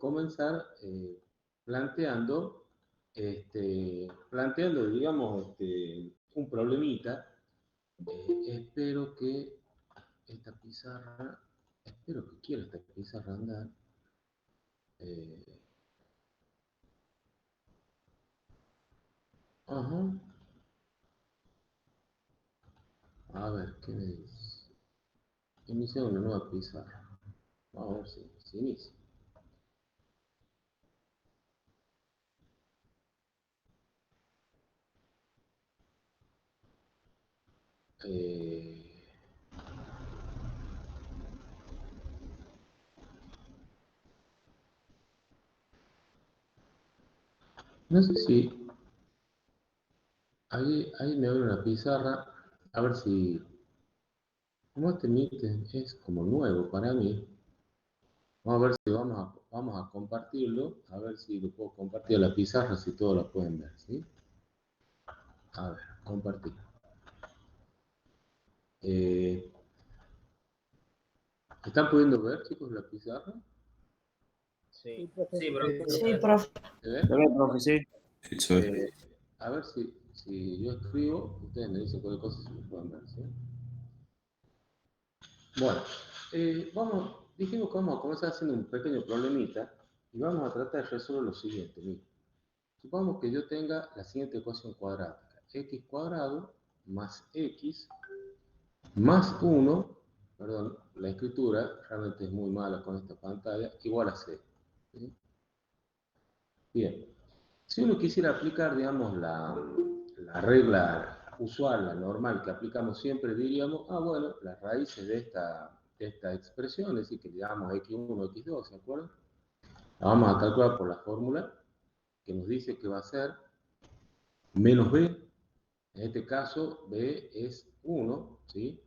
comenzar planteando, digamos, un problemita. Espero que esta pizarra, espero que quiera esta pizarra andar. Ajá. A ver, ¿qué me dice? Iniciar una nueva pizarra. Vamos a ver si inicia. No sé si ahí me abre una pizarra. A ver si, como este meeting es como nuevo para mí, vamos a ver si vamos a compartirlo, a ver si lo puedo compartir a la pizarra, si todos la pueden ver, ¿sí? A ver, compartir. ¿Están pudiendo ver, chicos, la pizarra? Sí, Sí, profe. ¿Se ve? Profe, sí. A ver si yo escribo, ustedes me dicen cualquier cosa si lo pueden ver, ¿sí? Bueno, dijimos que vamos a comenzar haciendo un pequeño problemita y vamos a tratar de resolver lo siguiente. Mira, supongamos que yo tenga la siguiente ecuación cuadrática, x cuadrado más x más 1, perdón, la escritura realmente es muy mala con esta pantalla, igual a c. ¿Sí? Bien, si uno quisiera aplicar, digamos, la regla usual, la normal que aplicamos siempre, diríamos, bueno, las raíces de esta expresión, es decir, que le llamamos x1, x2, ¿se acuerdan? La vamos a calcular por la fórmula que nos dice que va a ser menos b, en este caso b es 1, ¿sí?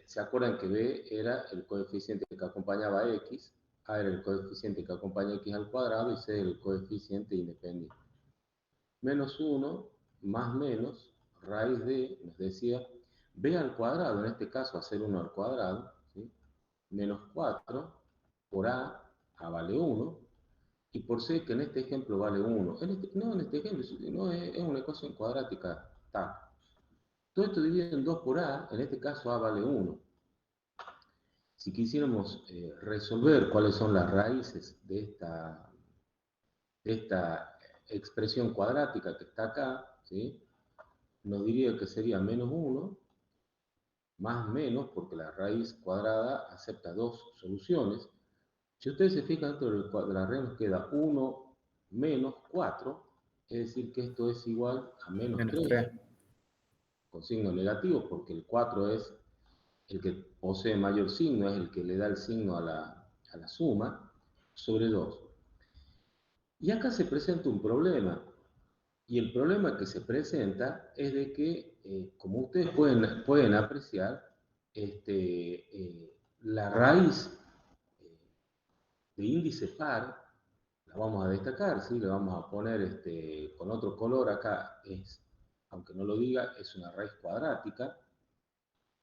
¿Se acuerdan que b era el coeficiente que acompañaba a x, a era el coeficiente que acompaña a x al cuadrado y c el coeficiente independiente? Menos 1 más menos raíz de, nos decía, b al cuadrado, en este caso va a ser 1 al cuadrado, ¿sí? Menos 4 por a vale 1, y por c, que en este ejemplo vale 1. No en este ejemplo, no, es una ecuación cuadrática. Todo esto dividido en 2 por a, en este caso a vale 1. Si quisiéramos resolver cuáles son las raíces de esta expresión cuadrática que está acá, ¿sí? Nos diría que sería menos 1 más menos, porque la raíz cuadrada acepta dos soluciones. Si ustedes se fijan, dentro de la raíz nos queda 1 menos 4, es decir, que esto es igual a menos 3, con signo negativo, porque el 4 es el que posee mayor signo, es el que le da el signo a la suma, sobre 2. Y acá se presenta un problema, y el problema que se presenta es de que, como ustedes pueden apreciar, la raíz de índice par, la vamos a destacar, ¿sí? Le vamos a poner con otro color acá, aunque no lo diga, es una raíz cuadrática,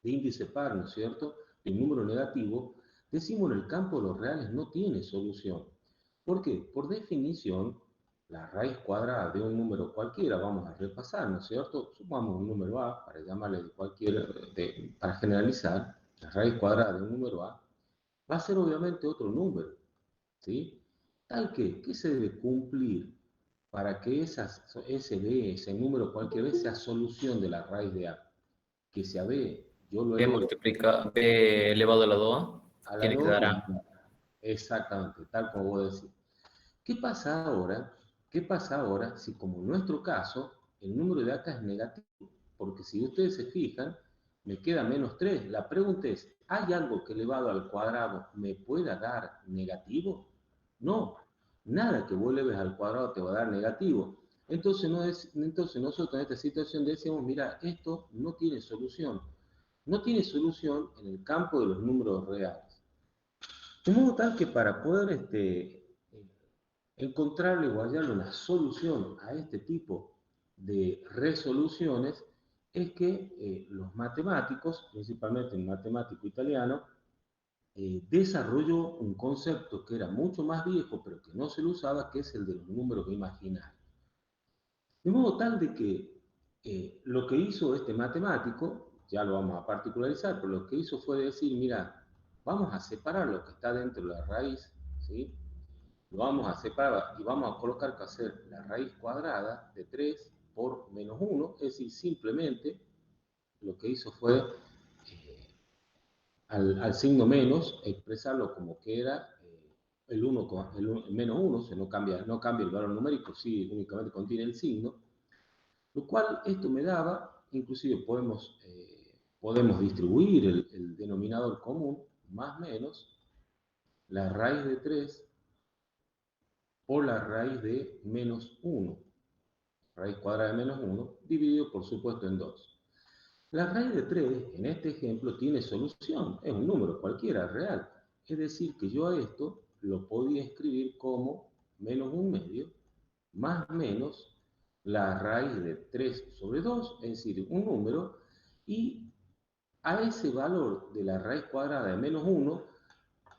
de índice par, ¿no es cierto? De un número negativo, decimos en el campo de los reales no tiene solución. ¿Por qué? Por definición, la raíz cuadrada de un número cualquiera, vamos a repasar, ¿no es cierto? Supongamos un número a, para llamarle para generalizar, la raíz cuadrada de un número a, va a ser obviamente otro número, ¿sí? Tal que, ¿qué se debe cumplir para que ese número cualquier vez sea solución de la raíz de a? Que sea b, yo lo B multiplica B elevado a la 2 tiene que dar A. Exactamente, tal como vos decís. ¿Qué pasa ahora? ¿Qué pasa ahora si, como en nuestro caso, el número de acá es negativo? Porque si ustedes se fijan, me queda menos 3. La pregunta es, ¿hay algo que elevado al cuadrado me pueda dar negativo? No, nada que vos eleves al cuadrado te va a dar negativo. Entonces nosotros en esta situación decimos, mira, esto no tiene solución. No tiene solución en el campo de los números reales. De modo tal que para poder encontrarle o hallarle una solución a este tipo de resoluciones es que los matemáticos, principalmente el matemático italiano, desarrolló un concepto que era mucho más viejo, pero que no se lo usaba, que es el de los números imaginarios. De modo tal de que lo que hizo este matemático, ya lo vamos a particularizar, pero lo que hizo fue decir, mira, vamos a separar lo que está dentro de la raíz, ¿sí? Lo vamos a separar y vamos a colocar que hacer la raíz cuadrada de 3 por menos 1, es decir, simplemente lo que hizo fue al signo menos expresarlo como que era el, 1, el menos 1, o sea, no cambia el valor numérico, sí, únicamente contiene el signo, lo cual esto me daba, inclusive podemos distribuir el denominador común, más o menos, la raíz de 3 por la raíz de menos 1, raíz cuadrada de menos 1, dividido por supuesto en 2. La raíz de 3, en este ejemplo, tiene solución, es un número cualquiera, real. Es decir, que yo a esto lo podía escribir como menos 1/2 más menos la raíz de 3 sobre 2, es decir, un número, y a ese valor de la raíz cuadrada de menos 1,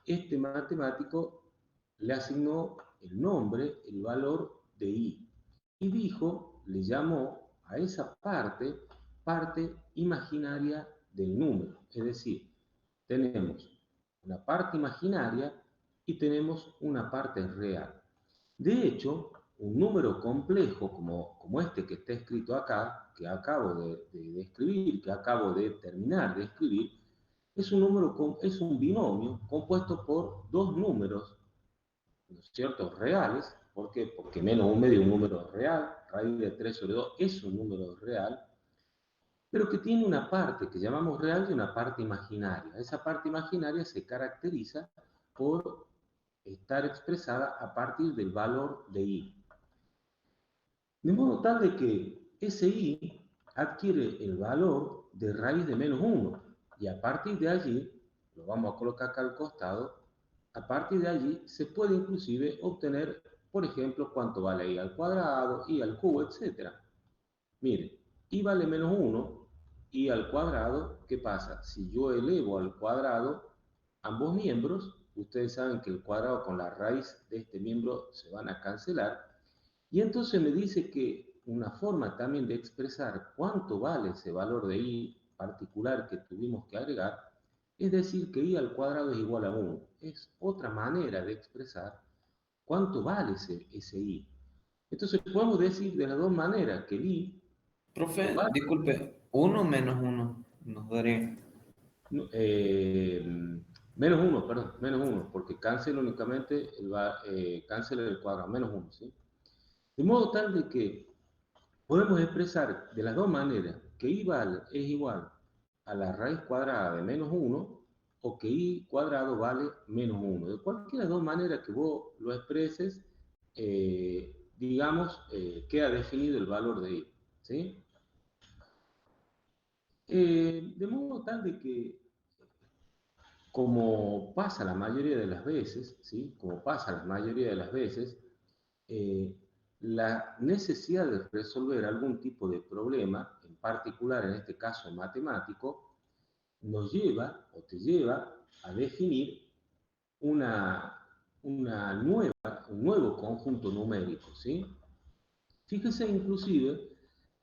este matemático le asignó el nombre, el valor de i, y dijo, le llamó a esa parte imaginaria del número. Es decir, tenemos una parte imaginaria y tenemos una parte real. De hecho, un número complejo como este que está escrito acá, que acabo de escribir, que acabo de terminar de escribir, es un binomio compuesto por dos números, ¿no es cierto?, reales. ¿Por qué? Porque menos 1/2 es un número real, raíz de 3 sobre 2 es un número real, pero que tiene una parte que llamamos real y una parte imaginaria. Esa parte imaginaria se caracteriza por estar expresada a partir del valor de i. De modo tal de que ese i adquiere el valor de raíz de menos 1. Y a partir de allí, lo vamos a colocar acá al costado, a partir de allí se puede inclusive obtener, por ejemplo, cuánto vale i al cuadrado, i al cubo, etc. Mire, i vale menos 1, i al cuadrado, ¿qué pasa? Si yo elevo al cuadrado ambos miembros, ustedes saben que el cuadrado con la raíz de este miembro se van a cancelar, y entonces me dice que una forma también de expresar cuánto vale ese valor de i particular que tuvimos que agregar, es decir que i al cuadrado es igual a 1. Es otra manera de expresar cuánto vale ese i. Entonces podemos decir de las dos maneras que el i Profe, vale, disculpe, 1 menos 1 nos daría. eh, menos 1, perdón, menos 1, porque cancela únicamente cancela el cuadrado, menos 1, ¿sí? De modo tal de que podemos expresar de las dos maneras que i es igual a la raíz cuadrada de menos 1 o que i cuadrado vale menos 1. De cualquiera de las dos maneras que vos lo expreses, digamos, queda definido el valor de i, ¿sí? De modo tal de que, como pasa la mayoría de las veces, ¿sí? Como pasa la mayoría de las veces, eh, la necesidad de resolver algún tipo de problema, en particular en este caso matemático, nos lleva o te lleva a definir un nuevo conjunto numérico, ¿sí? Fíjese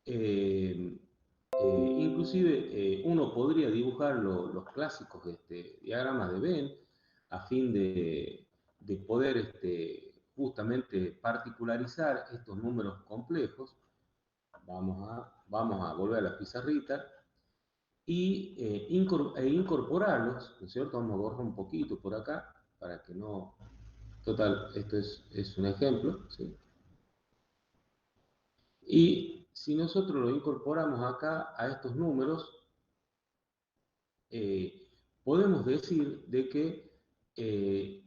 eh, uno podría dibujar los clásicos diagramas de Venn a fin de poder justamente particularizar estos números complejos. Vamos a volver a la pizarrita y incorporarlos, ¿no es cierto? Vamos a borrar un poquito por acá para que no... Total, esto es un ejemplo, ¿sí? Y si nosotros lo incorporamos acá a estos números, podemos decir de que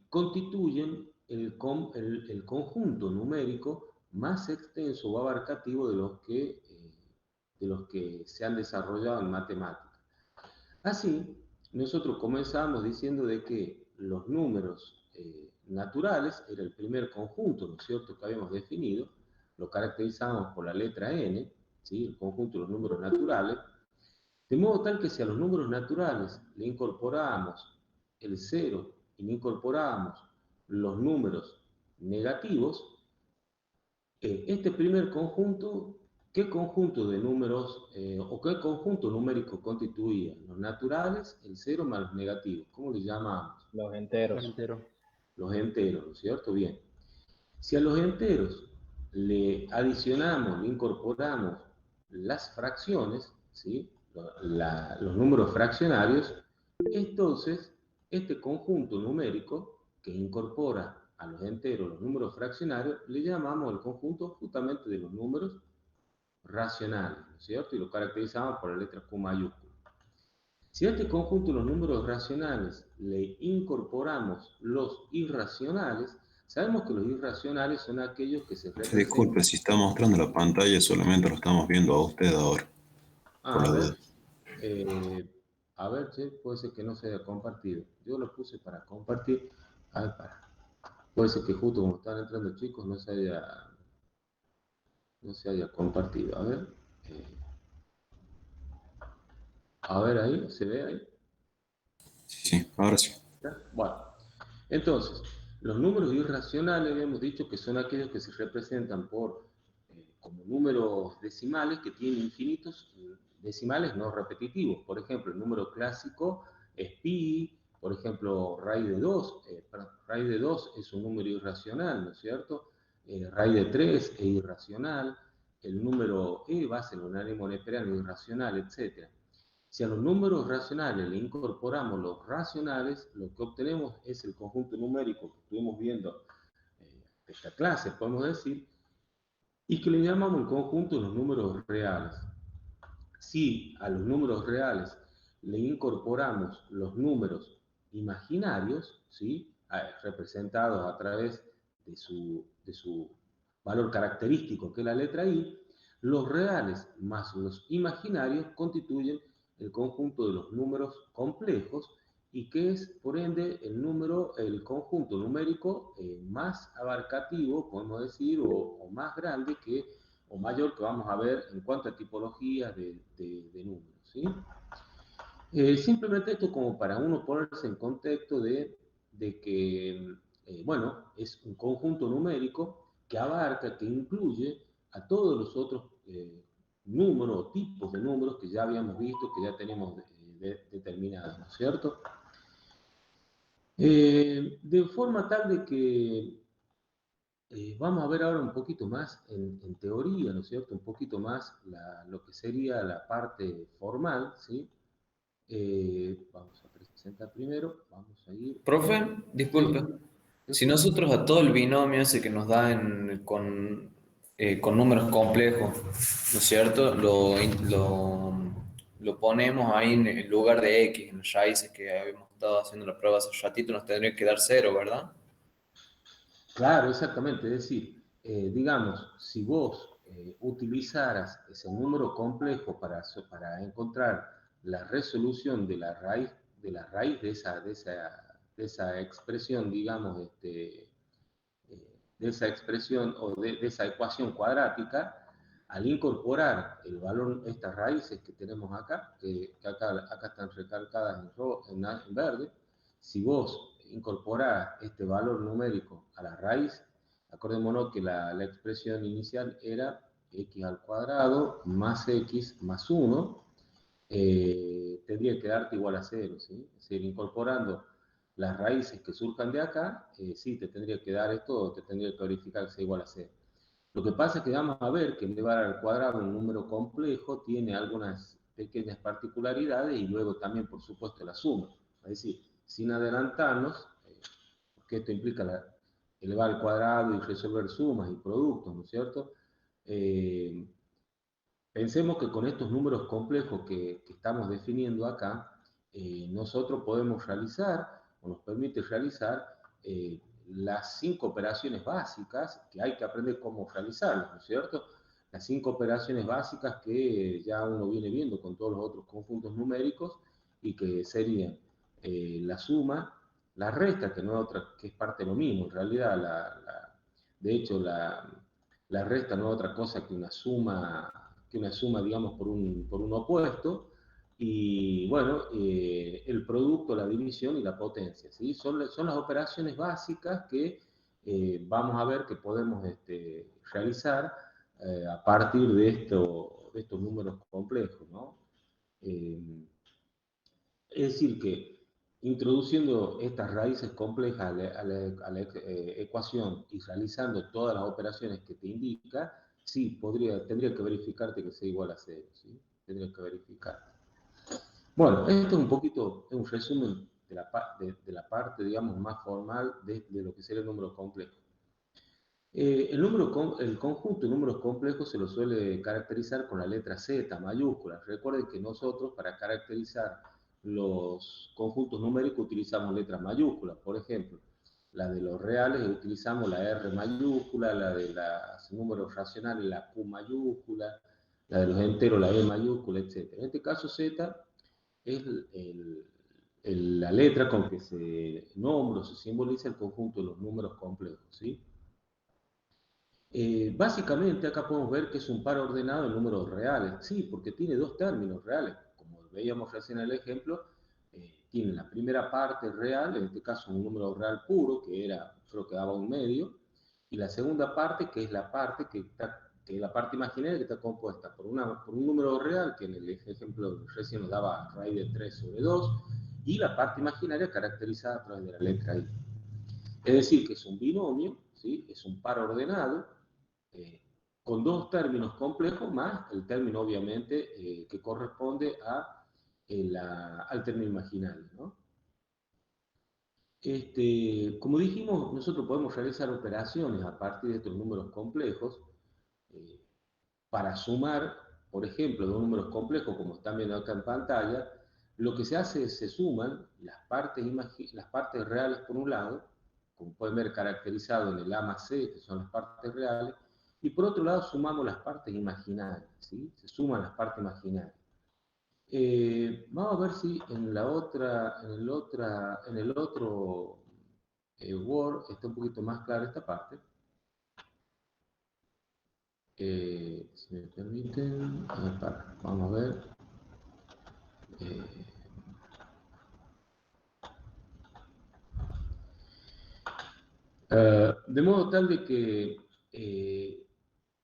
constituyen el conjunto numérico más extenso o abarcativo de los que se han desarrollado en matemáticas. Así, nosotros comenzamos diciendo de que los números naturales era el primer conjunto, ¿no es cierto?, que habíamos definido, lo caracterizamos por la letra n, ¿sí?, el conjunto de los números naturales, de modo tal que si a los números naturales le incorporamos el 0 y le incorporamos los números negativos, este primer conjunto, ¿qué conjunto de números o qué conjunto numérico constituía? Los naturales, el 0 más los negativos. ¿Cómo le llamamos? Los enteros. Los enteros, ¿no es cierto? Bien. Si a los enteros le adicionamos, le incorporamos las fracciones, ¿sí? Los números fraccionarios, entonces este conjunto numérico que incorpora a los enteros los números fraccionarios, le llamamos el conjunto justamente de los números racionales, ¿no es cierto? Y lo caracterizamos por la letra Q mayúscula. Si a este conjunto de los números racionales le incorporamos los irracionales, sabemos que los irracionales son aquellos que se representan... Disculpe, si está mostrando la pantalla, solamente lo estamos viendo a usted ahora. Por la duda. A ver, che, puede ser que no se haya compartido. Yo lo puse para compartir. A ver, puede ser que justo como están entrando chicos no se haya compartido. A ver ahí, ¿se ve ahí? Sí, ahora sí. Bueno, entonces, los números irracionales habíamos dicho que son aquellos que se representan como números decimales que tienen infinitos decimales no repetitivos. Por ejemplo, el número clásico es pi, por ejemplo, raíz de 2. Raíz de 2 es un número irracional, ¿no es cierto? Raíz de 3 es irracional. El número base lunar y monetariano es irracional, etc. Si a los números racionales le incorporamos los racionales, lo que obtenemos es el conjunto numérico que estuvimos viendo de esta clase, podemos decir, y que le llamamos el conjunto de los números reales. Si a los números reales le incorporamos los números imaginarios, ¿sí? Representados a través de su valor característico, que es la letra I, los reales más los imaginarios constituyen el conjunto de los números complejos y que es, por ende, el conjunto numérico más abarcativo, podemos decir, o más grande o mayor que vamos a ver en cuanto a tipologías de números, ¿sí? Simplemente esto como para uno ponerse en contexto de que, bueno, es un conjunto numérico que abarca, que incluye a todos los otros números o tipos de números que ya habíamos visto, que ya tenemos determinados, ¿no es cierto? De forma tal de que vamos a ver ahora un poquito más en teoría, ¿no es cierto? Un poquito más lo que sería la parte formal, ¿sí? Vamos a presentar primero, vamos a ir... Profe, disculpe. Si nosotros a todo el binomio ese que nos da con números complejos, ¿no es cierto? Lo ponemos ahí en lugar de x, en las raíces que habíamos estado haciendo la prueba hace ratito, nos tendría que dar 0, ¿verdad? Claro, exactamente. Es decir, digamos, si vos utilizaras ese número complejo para encontrar la resolución de esa expresión, digamos, de esa expresión o de esa ecuación cuadrática, al incorporar el valor, estas raíces que tenemos acá, que acá están recalcadas en verde, si vos incorporás este valor numérico a la raíz, acordémonos que la expresión inicial era x al cuadrado más x más 1, tendría que darte igual a 0, ¿sí? Es decir, incorporando las raíces que surjan de acá, sí, te tendría que dar esto, te tendría que verificar que sea igual a 0. Lo que pasa es que vamos a ver que elevar al cuadrado un número complejo tiene algunas pequeñas particularidades y luego también, por supuesto, la suma. Es decir, sin adelantarnos, porque esto implica elevar al cuadrado y resolver sumas y productos, ¿no es cierto? Pensemos que con estos números complejos que estamos definiendo acá, nosotros podemos realizar, o nos permite realizar, las 5 operaciones básicas que hay que aprender cómo realizarlas, ¿no es cierto? Las 5 operaciones básicas que ya uno viene viendo con todos los otros conjuntos numéricos y que serían la suma, la resta, que no es otra, que es parte de lo mismo, en realidad, de hecho, la resta no es otra cosa que una suma, digamos, por un opuesto, y bueno, el producto, la división y la potencia, ¿sí? Son las operaciones básicas que vamos a ver que podemos realizar a partir de estos números complejos, ¿no? Es decir, que introduciendo estas raíces complejas a la ecuación y realizando todas las operaciones que te indica, sí, tendría que verificarte que sea igual a cero, ¿sí? Tendría que verificar. Bueno, esto es un poquito, es un resumen de la parte, digamos, más formal de lo que sería el número complejo. El conjunto de números complejos se lo suele caracterizar con la letra Z mayúscula. Recuerden que nosotros para caracterizar los conjuntos numéricos utilizamos letras mayúsculas. Por ejemplo, la de los reales utilizamos la R mayúscula, la de los números racionales la Q mayúscula, la de los enteros la E mayúscula, etc. En este caso Z es la letra con que se nombra o se simboliza el conjunto de los números complejos, ¿sí? Básicamente acá podemos ver que es un par ordenado en números reales, sí, porque tiene dos términos reales, como veíamos recién en el ejemplo, tiene la primera parte real, en este caso un número real puro, que creo que daba un medio, y la segunda parte, que es la parte que es la parte imaginaria que está compuesta por un número real, que en el ejemplo recién nos daba raíz de 3 sobre 2, y la parte imaginaria caracterizada a través de la letra I. Es decir, que es un binomio, ¿sí? Es un par ordenado, con dos términos complejos más el término obviamente que corresponde al término imaginario, ¿no? Como dijimos, nosotros podemos realizar operaciones a partir de estos números complejos eh, para sumar, por ejemplo, dos números complejos como están viendo acá en pantalla. Lo que se hace es se suman las partes reales por un lado, como pueden ver caracterizado en el A más C, que son las partes reales, y por otro lado sumamos las partes imaginarias, ¿sí? Se suman las partes imaginarias. Vamos a ver si en el otro Word está un poquito más clara esta parte. Si me permiten, vamos a ver. De modo tal de que,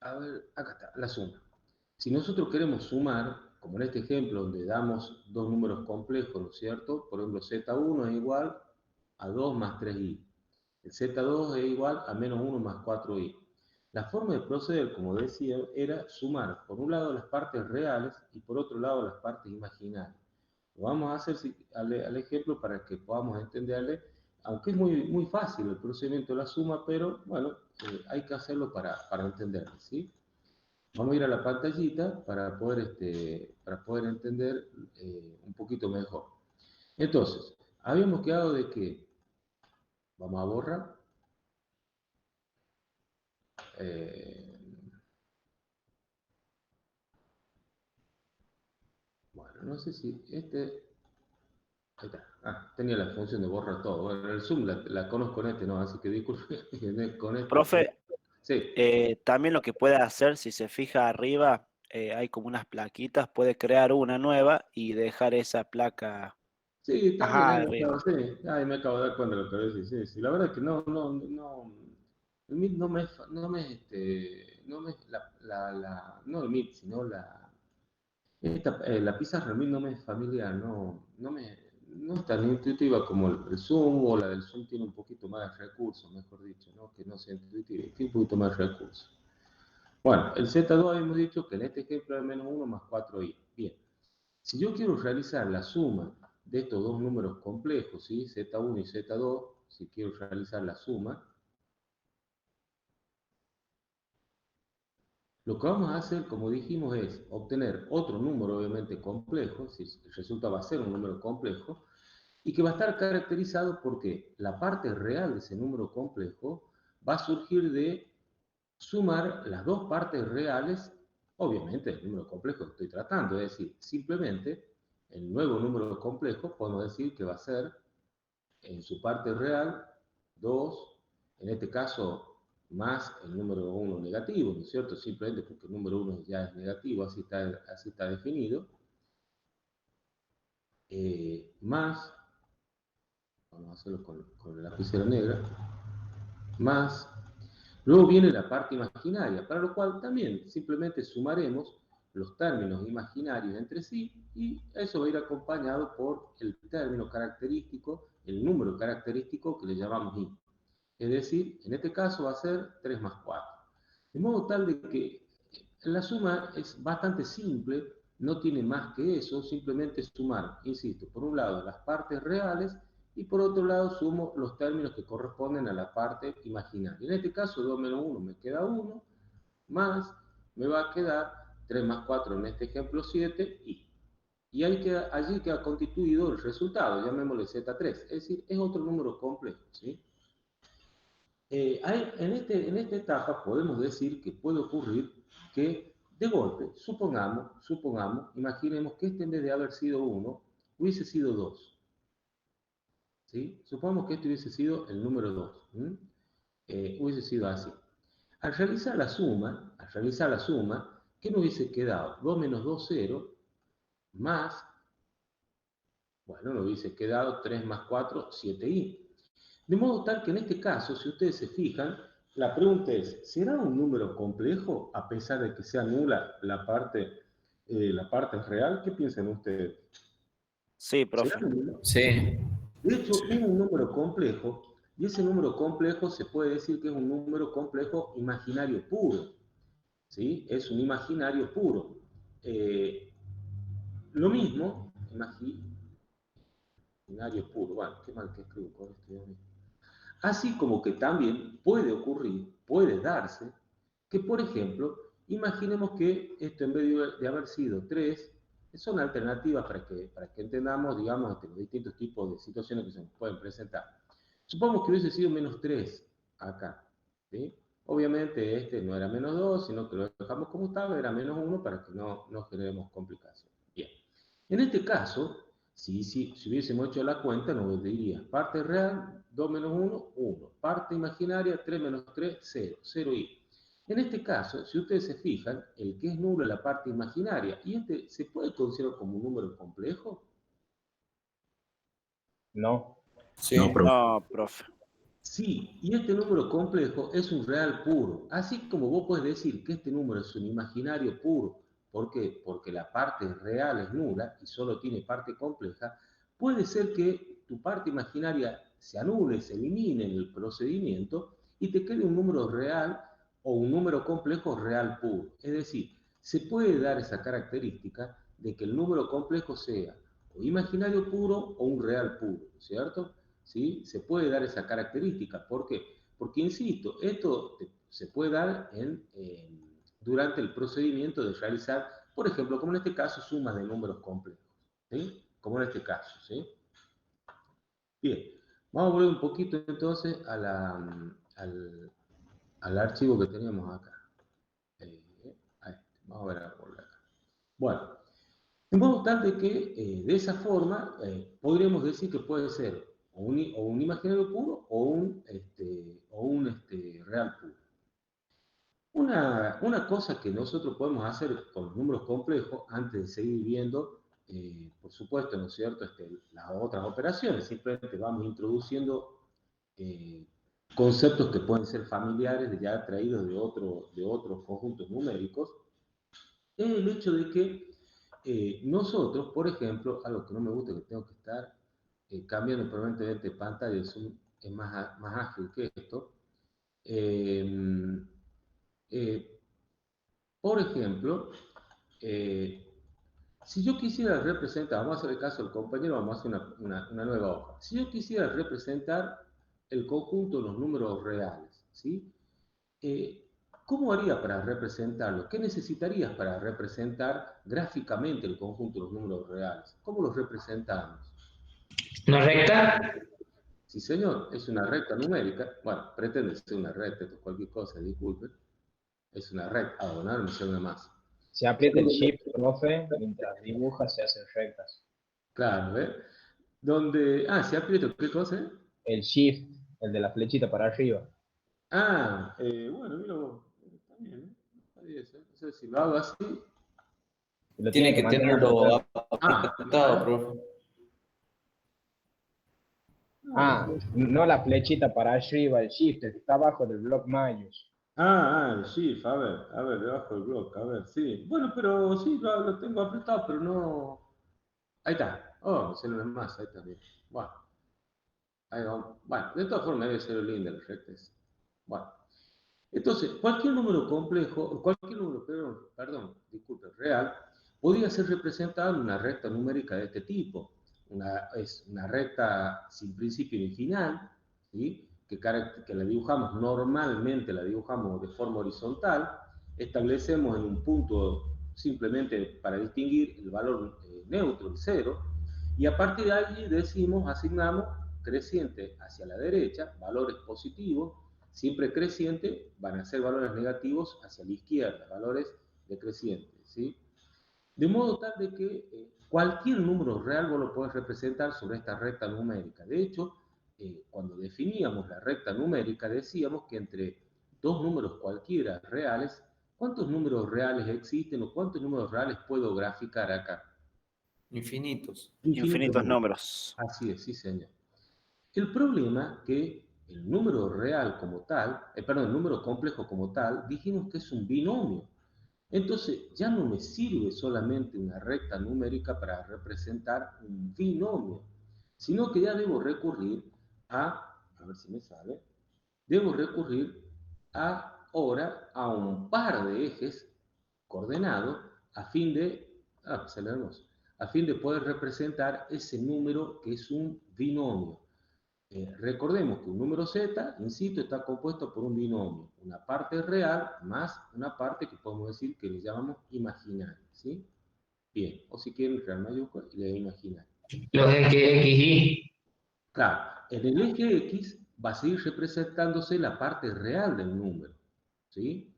a ver, acá está, la suma. Si nosotros queremos sumar, como en este ejemplo donde damos dos números complejos, ¿no es cierto? Por ejemplo, Z1 es igual a 2 más 3i. El Z2 es igual a menos 1 más 4i. La forma de proceder, como decía, era sumar por un lado las partes reales y por otro lado las partes imaginarias. Lo vamos a hacer al ejemplo para que podamos entenderle, aunque es muy, muy fácil el procedimiento de la suma, pero bueno, hay que hacerlo para entenderlo, ¿sí? Vamos a ir a la pantallita para poder entender un poquito mejor. Entonces, habíamos quedado de que, vamos a borrar, bueno, no sé si ahí está. Tenía la función de borrar todo. Bueno, el Zoom la conozco en ¿no? Así que disculpe con esto. Profe, Sí. también lo que puede hacer, si se fija arriba, hay como unas plaquitas, puede crear una nueva y dejar esa placa, Sí, también ajá, ahí arriba. me acabo de dar cuenta de lo que decís. Sí, sí. La verdad es que el MIT no el MIT, sino la pizarra el MIT no me es familiar, no es tan intuitiva como el Zoom, o la del Zoom tiene un poquito más de recursos, mejor dicho, ¿no? Que no sea intuitiva, tiene un poquito más de recursos. Bueno, el Z2 habíamos dicho que en este ejemplo es menos 1 más 4i. Bien, si yo quiero realizar la suma de estos dos números complejos, ¿sí? Z1 y Z2, si quiero realizar la suma, lo que vamos a hacer, como dijimos, es obtener otro número obviamente complejo, si el resultado va a ser un número complejo, y que va a estar caracterizado porque la parte real de ese número complejo va a surgir de sumar las dos partes reales, obviamente el número complejo que estoy tratando, es decir, simplemente el nuevo número complejo podemos decir que va a ser en su parte real 2, en este caso más el número 1 negativo, ¿no es cierto? Simplemente porque el número 1 ya es negativo, así está definido. más, vamos a hacerlo con la lapicera negra, más, luego viene la parte imaginaria, para lo cual también simplemente sumaremos los términos imaginarios entre sí y eso va a ir acompañado por el término característico, el número característico que le llamamos i. Es decir, en este caso va a ser 3 más 4. De modo tal de que la suma es bastante simple, no tiene más que eso, simplemente sumar, insisto, por un lado las partes reales y por otro lado sumo los términos que corresponden a la parte imaginaria. En este caso 2 menos 1 me queda 1, más me va a quedar 3 más 4 en este ejemplo 7 y allí queda constituido el resultado, llamémosle Z3, es decir, es otro número complejo, ¿sí? En esta etapa podemos decir que puede ocurrir que de golpe, supongamos, imaginemos que este en vez de haber sido 1, hubiese sido 2. ¿Sí? Supongamos que este hubiese sido el número 2. Hubiese sido así. Al realizar la suma, ¿qué nos hubiese quedado? 2 menos 2, 0, más, bueno, nos hubiese quedado 3 más 4, 7i. De modo tal que en este caso, si ustedes se fijan, la pregunta es, ¿será un número complejo a pesar de que sea nula la parte real? ¿Qué piensan ustedes? Sí, ¿Será profe. nula? Sí, De hecho, es un número complejo y ese número complejo se puede decir que es un número complejo imaginario puro. ¿Sí? Es un imaginario puro. Lo mismo, imaginario puro. Bueno, qué mal que escribo con esto, Dios mío. Así como que también puede ocurrir, puede darse, que por ejemplo, imaginemos que esto en vez de haber sido 3, son alternativas para que entendamos, digamos, entre los distintos tipos de situaciones que se nos pueden presentar. Supongamos que hubiese sido menos 3 acá, ¿sí? Obviamente este no era menos 2, sino que lo dejamos como estaba, era menos 1 para que no generemos complicaciones. Bien. En este caso, si hubiésemos hecho la cuenta, nos diría parte real, 2 menos 1, 1. Parte imaginaria, 3 menos 3, 0. 0i. En este caso, si ustedes se fijan, el que es nulo es la parte imaginaria. ¿Y este se puede considerar como un número complejo? No. sí. No, profe. No, profe. Sí, y este número complejo es un real puro. Así como vos puedes decir que este número es un imaginario puro, ¿por qué? Porque la parte real es nula y solo tiene parte compleja, puede ser que tu parte imaginaria se anule, se elimine en el procedimiento y te quede un número real o un número complejo real puro. Es decir, se puede dar esa característica de que el número complejo sea o imaginario puro o un real puro, ¿cierto? ¿Sí? Se puede dar esa característica. ¿Por qué? Porque, insisto, esto se puede dar durante el procedimiento de realizar, por ejemplo, como en este caso, sumas de números complejos. ¿Sí? Como en este caso. ¿Sí? Bien, vamos a volver un poquito entonces al archivo que teníamos acá. Vamos a ver acá. Bueno, de modo tal de que de esa forma podríamos decir que puede ser o un imaginario puro o un real puro. Una cosa que nosotros podemos hacer con los números complejos, antes de seguir viendo, por supuesto, ¿no es cierto?, las otras operaciones, simplemente vamos introduciendo conceptos que pueden ser familiares, ya traídos de otros conjuntos numéricos, es el hecho de que nosotros, por ejemplo, algo que no me gusta, que tengo que estar cambiando permanentemente de pantalla, es más ágil que esto. Eh, por ejemplo, si yo quisiera representar, vamos a hacer el caso del compañero, vamos a hacer una nueva hoja. Si yo quisiera representar el conjunto de los números reales, ¿sí? ¿Cómo haría para representarlo? ¿Qué necesitarías para representar gráficamente el conjunto de los números reales? ¿Cómo los representamos? ¿Una recta? Sí, señor, es una recta numérica. Bueno, pretende ser una recta, esto es cualquier cosa, disculpe. Es una recta, no me sé una más. Se aprieta el shift, profe, mientras dibuja se hacen rectas. Claro, ¿eh? ¿Se aprieta qué cosa? El shift, el de la flechita para arriba. Bueno, mira vos, está bien, ¿eh? Está bien eso. O sea, si lo hago así. Lo Tiene que mantener tenerlo apretado. apretado, Claro. profe. Ah, no la flechita para arriba, el shift, el que está abajo del block mayús. El shift, a ver, debajo del bloque, a ver, sí. Bueno, pero sí, lo tengo apretado, pero no... Ahí está. Oh, se lo más, ahí está bien. Bueno, ahí vamos. Bueno, de todas formas debe ser el link del rectes. Bueno, entonces, cualquier número complejo, cualquier número, perdón, disculpe, real, podría ser representado en una recta numérica de este tipo. Es una recta sin principio ni final, ¿sí? Que la dibujamos normalmente, la dibujamos de forma horizontal, establecemos en un punto simplemente para distinguir el valor neutro, el cero, y a partir de allí decimos, asignamos creciente hacia la derecha, valores positivos, siempre creciente, van a ser valores negativos hacia la izquierda, valores decrecientes, ¿sí? De modo tal de que cualquier número real vos lo podés representar sobre esta recta numérica. De hecho, cuando definíamos la recta numérica, decíamos que entre dos números cualquiera reales, ¿cuántos números reales existen o cuántos números reales puedo graficar acá? Infinitos. Infinitos números. Así es, sí, señor. El problema que el número real como tal, perdón, el número complejo como tal, dijimos que es un binomio. Entonces, ya no me sirve solamente una recta numérica para representar un binomio, sino que ya debo recurrir a ver si me sale, debo recurrir ahora a un par de ejes coordenados a fin de, a fin de poder representar ese número que es un binomio. Recordemos que un número z, insisto, está compuesto por un binomio, una parte real más una parte que podemos decir que le llamamos imaginaria, ¿sí? Bien, o si quieren real mayúscula y le imaginaria. Los XY. Claro, en el eje X va a seguir representándose la parte real del número, ¿sí?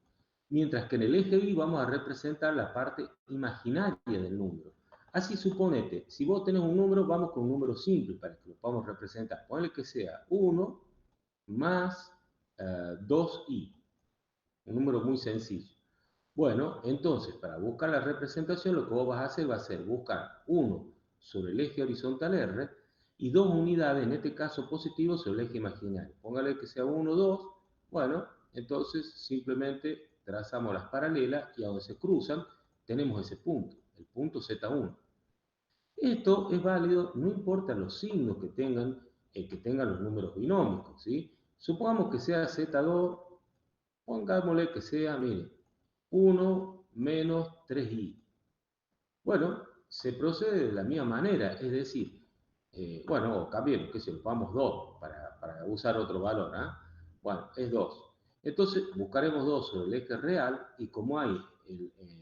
Mientras que en el eje Y vamos a representar la parte imaginaria del número. Así suponete, si vos tenés un número, vamos con un número simple para que lo podamos representar. Ponle que sea 1 más 2i, un número muy sencillo. Bueno, entonces, para buscar la representación, lo que vos vas a hacer va a ser buscar 1 sobre el eje horizontal R y 2 unidades, en este caso positivo, sobre el eje imaginario. Póngale que sea 1, 2. Bueno, entonces simplemente trazamos las paralelas y a donde se cruzan tenemos ese punto, el punto Z1. Esto es válido, no importa los signos que tengan los números binómicos, ¿sí? Supongamos que sea Z2, pongámosle que sea, mire, 1 menos 3i. Bueno, se procede de la misma manera, es decir, bueno, cambiemos, que si lo pongamos 2 para usar otro valor, ¿ah? Bueno, es 2. Entonces buscaremos 2 sobre el eje real y como hay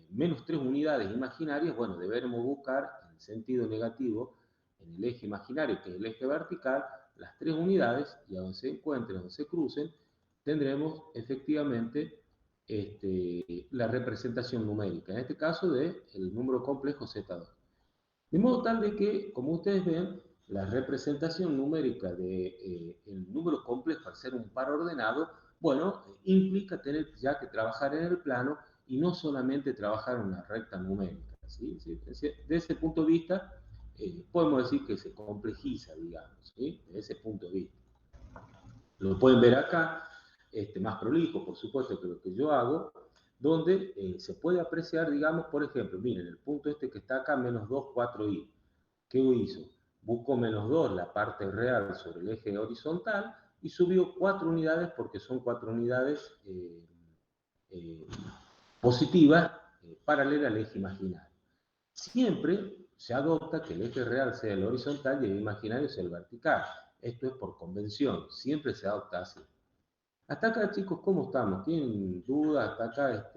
menos 3 unidades imaginarias, bueno, deberemos buscar en sentido negativo en el eje imaginario, que es el eje vertical, las 3 unidades y a donde se encuentren, donde se crucen, tendremos efectivamente la representación numérica, en este caso del número complejo Z2. De modo tal de que, como ustedes ven, la representación numérica del número complejo al ser un par ordenado, bueno, implica tener ya que trabajar en el plano y no solamente trabajar en una recta numérica. ¿Sí? De ese punto de vista, podemos decir que se complejiza, digamos, ¿sí? De ese punto de vista. Lo pueden ver acá, más prolijo, por supuesto, que lo que yo hago, donde se puede apreciar, digamos, por ejemplo, miren, el punto este que está acá, menos 2, 4i. ¿Qué hizo? Buscó menos 2, la parte real sobre el eje horizontal, y subió 4 unidades porque son 4 unidades positivas paralelas al eje imaginario. Siempre se adopta que el eje real sea el horizontal y el imaginario sea el vertical. Esto es por convención, siempre se adopta así. Hasta acá, chicos, ¿cómo estamos? ¿Tienen dudas? Hasta acá,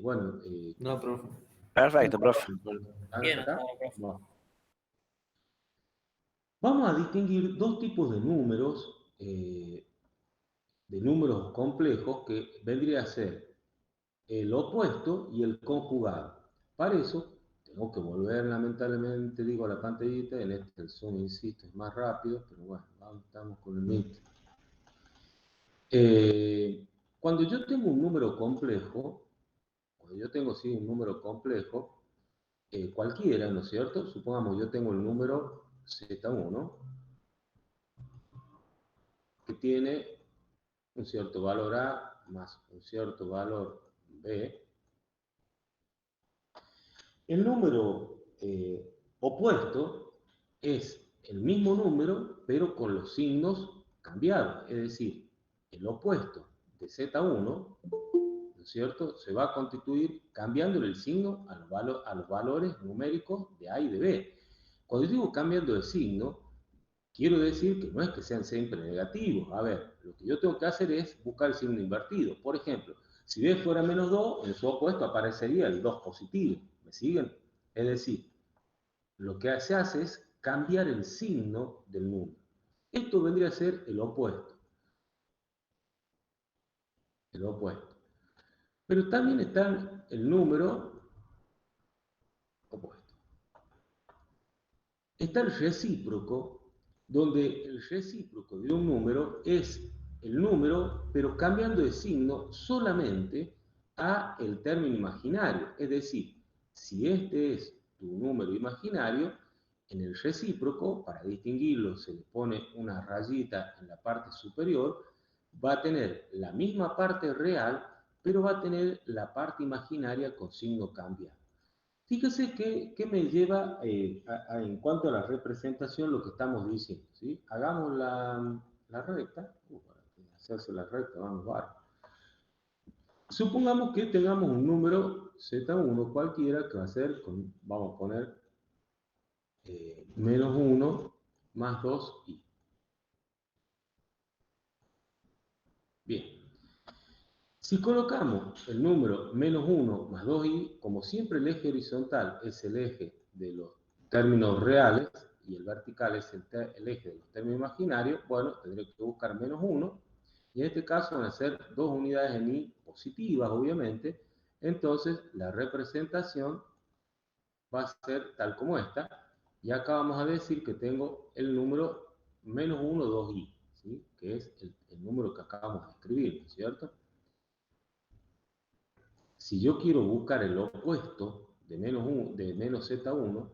bueno... No, profe. Perfecto, profe. Bien. ¿Acá? No. Vamos a distinguir dos tipos de números complejos que vendría a ser el opuesto y el conjugado. Para eso, tengo que volver lamentablemente, digo, a la pantallita, en este el zoom, insisto, es más rápido, pero bueno, estamos con el Meet. Cuando yo tengo un número complejo, cuando yo tengo sí, un número complejo, cualquiera, ¿no es cierto? Supongamos yo tengo el número Z1, que tiene un cierto valor A más un cierto valor B. El número opuesto es el mismo número, pero con los signos cambiados. Es decir, el opuesto de Z1, ¿no es cierto?, se va a constituir cambiándole el signo a los valores numéricos de A y de B. Cuando yo digo cambiando de signo, quiero decir que no es que sean siempre negativos. A ver, lo que yo tengo que hacer es buscar el signo invertido. Por ejemplo, si B fuera menos 2, en su opuesto aparecería el 2 positivo. ¿Me siguen? Es decir, lo que se hace es cambiar el signo del número. Esto vendría a ser el opuesto. El opuesto. Pero también está el número opuesto. Está el recíproco, donde el recíproco de un número es el número, pero cambiando de signo solamente a el término imaginario. Es decir, si este es tu número imaginario, en el recíproco, para distinguirlo, se le pone una rayita en la parte superior, va a tener la misma parte real, pero va a tener la parte imaginaria con signo cambiado. Fíjese que me lleva en cuanto a la representación lo que estamos diciendo, ¿sí? Hagamos la recta. Para hacerse la recta, vamos a ver. Supongamos que tengamos un número Z1 cualquiera que va a ser, vamos a poner menos 1 más 2i. Bien. Si colocamos el número menos 1 más 2i, como siempre el eje horizontal es el eje de los términos reales y el vertical es el eje de los términos imaginarios, bueno, tendré que buscar menos 1, y en este caso van a ser 2 unidades en i positivas, obviamente, entonces la representación va a ser tal como esta, y acá vamos a decir que tengo el número menos 1, 2i, ¿sí? Que es el número que acabamos de escribir, ¿no es cierto? Si yo quiero buscar el opuesto de menos Z1,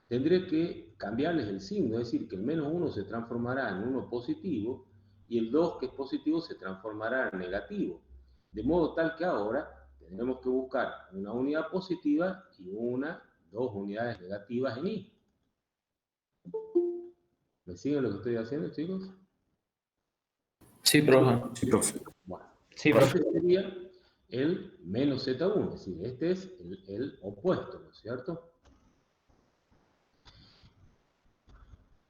tendré que cambiarles el signo, es decir, que el menos 1 se transformará en 1 positivo y el 2, que es positivo, se transformará en negativo. De modo tal que ahora tendremos que buscar una unidad positiva y dos unidades negativas en i. ¿Me siguen lo que estoy haciendo, chicos? Sí, profe. Sí, profe. Bueno, Sí, este profe. sería el menos Z1, es decir, este es el opuesto, ¿no es cierto?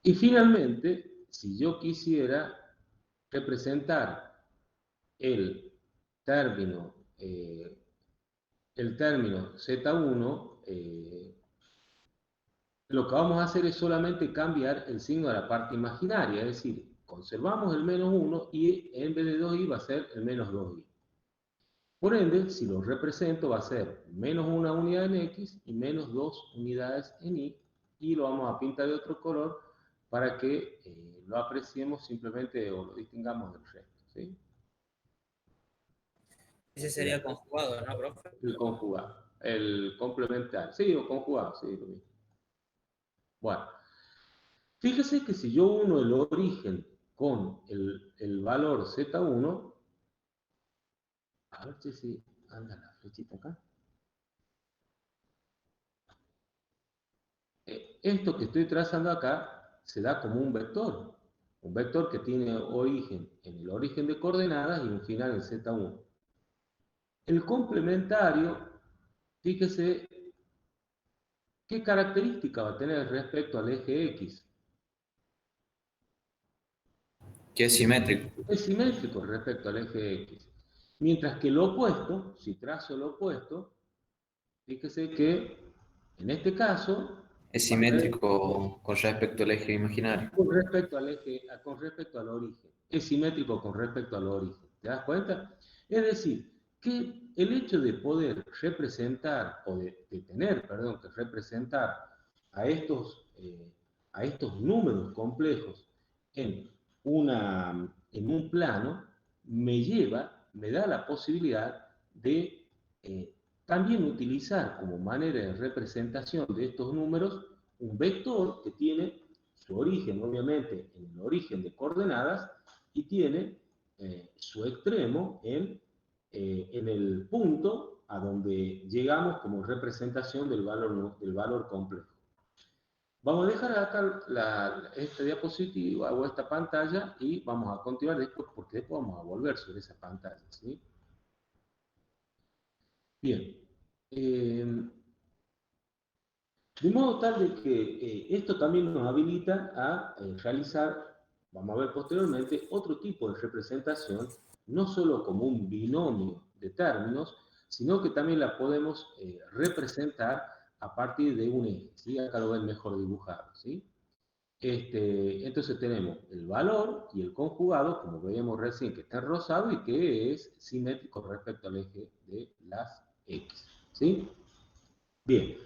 Y finalmente, si yo quisiera representar el término Z1, lo que vamos a hacer es solamente cambiar el signo de la parte imaginaria, es decir, conservamos el menos 1 y en vez de 2i va a ser el menos 2i. Por ende, si lo represento va a ser menos 1 unidad en x y menos 2 unidades en y, y lo vamos a pintar de otro color para que lo apreciemos simplemente o lo distingamos del resto, ¿sí? Ese sería el conjugado, ¿no, profe? El conjugado, el complementario, sí, o conjugado, sí, lo mismo. Bueno, fíjese que si yo uno el origen con el valor Z1, a ver si anda la flechita acá. Esto que estoy trazando acá se da como un vector que tiene origen en el origen de coordenadas y un final en Z1. El complementario, fíjese qué característica va a tener respecto al eje X. Que es simétrico. Es simétrico respecto al eje X. Mientras que el opuesto, si trazo el opuesto, fíjese que en este caso Es simétrico con respecto al eje imaginario. con respecto al origen. Es simétrico con respecto al origen. ¿Te das cuenta? Es decir, que el hecho de poder representar, o de tener, perdón, que representar a estos números complejos en un plano, me da la posibilidad de también utilizar como manera de representación de estos números un vector que tiene su origen, obviamente, en el origen de coordenadas y tiene su extremo en el punto a donde llegamos como representación del valor complejo. Vamos a dejar acá esta diapositiva o esta pantalla y vamos a continuar después, porque después vamos a volver sobre esa pantalla, ¿sí? Bien. De modo tal de que esto también nos habilita a realizar, vamos a ver posteriormente, otro tipo de representación, no solo como un binomio de términos, sino que también la podemos representar a partir de un eje, ¿sí? Acá lo ven mejor dibujado, ¿sí? Entonces tenemos el valor y el conjugado, como veíamos recién, que está en rosado y que es simétrico respecto al eje de las X, ¿sí? Bien.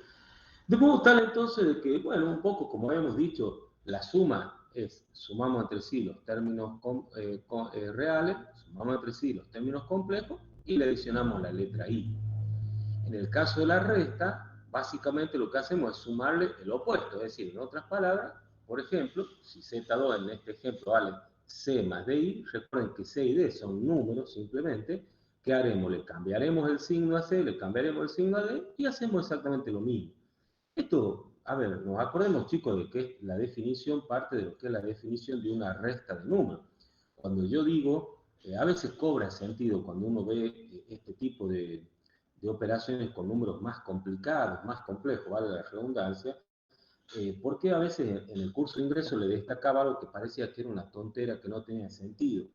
De modo tal entonces de que, bueno, un poco como habíamos dicho, la suma es, sumamos entre sí los términos reales, sumamos entre sí los términos complejos y le adicionamos la letra I. En el caso de la resta, básicamente lo que hacemos es sumarle el opuesto, es decir, en otras palabras, por ejemplo, si Z2 en este ejemplo vale C más DI, recuerden que C y D son números simplemente, ¿qué haremos? Le cambiaremos el signo a C, le cambiaremos el signo a D y hacemos exactamente lo mismo. Esto, a ver, nos acordemos, chicos, de que la definición parte de lo que es la definición de una resta de números. Cuando yo digo, a veces cobra sentido cuando uno ve este tipo de operaciones con números más complicados, más complejos, vale la redundancia, porque a veces en el curso de ingreso le destacaba algo que parecía que era una tontera, que no tenía sentido.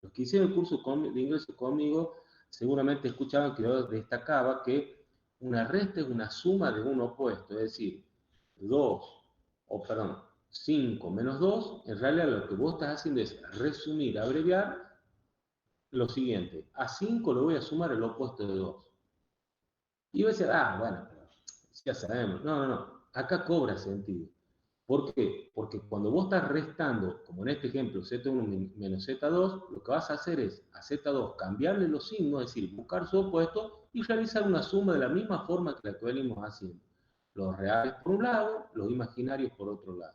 Los que hicieron el curso de ingreso conmigo seguramente escuchaban que yo destacaba que una resta es una suma de un opuesto, es decir, 5 menos 2, en realidad lo que vos estás haciendo es resumir, abreviar lo siguiente. A 5 le voy a sumar el opuesto de 2. Y voy a decir, bueno, ya sabemos. No. Acá cobra sentido. ¿Por qué? Porque cuando vos estás restando, como en este ejemplo, Z1 menos Z2, lo que vas a hacer es a Z2 cambiarle los signos, es decir, buscar su opuesto y realizar una suma de la misma forma que la que venimos haciendo. Los reales por un lado, los imaginarios por otro lado.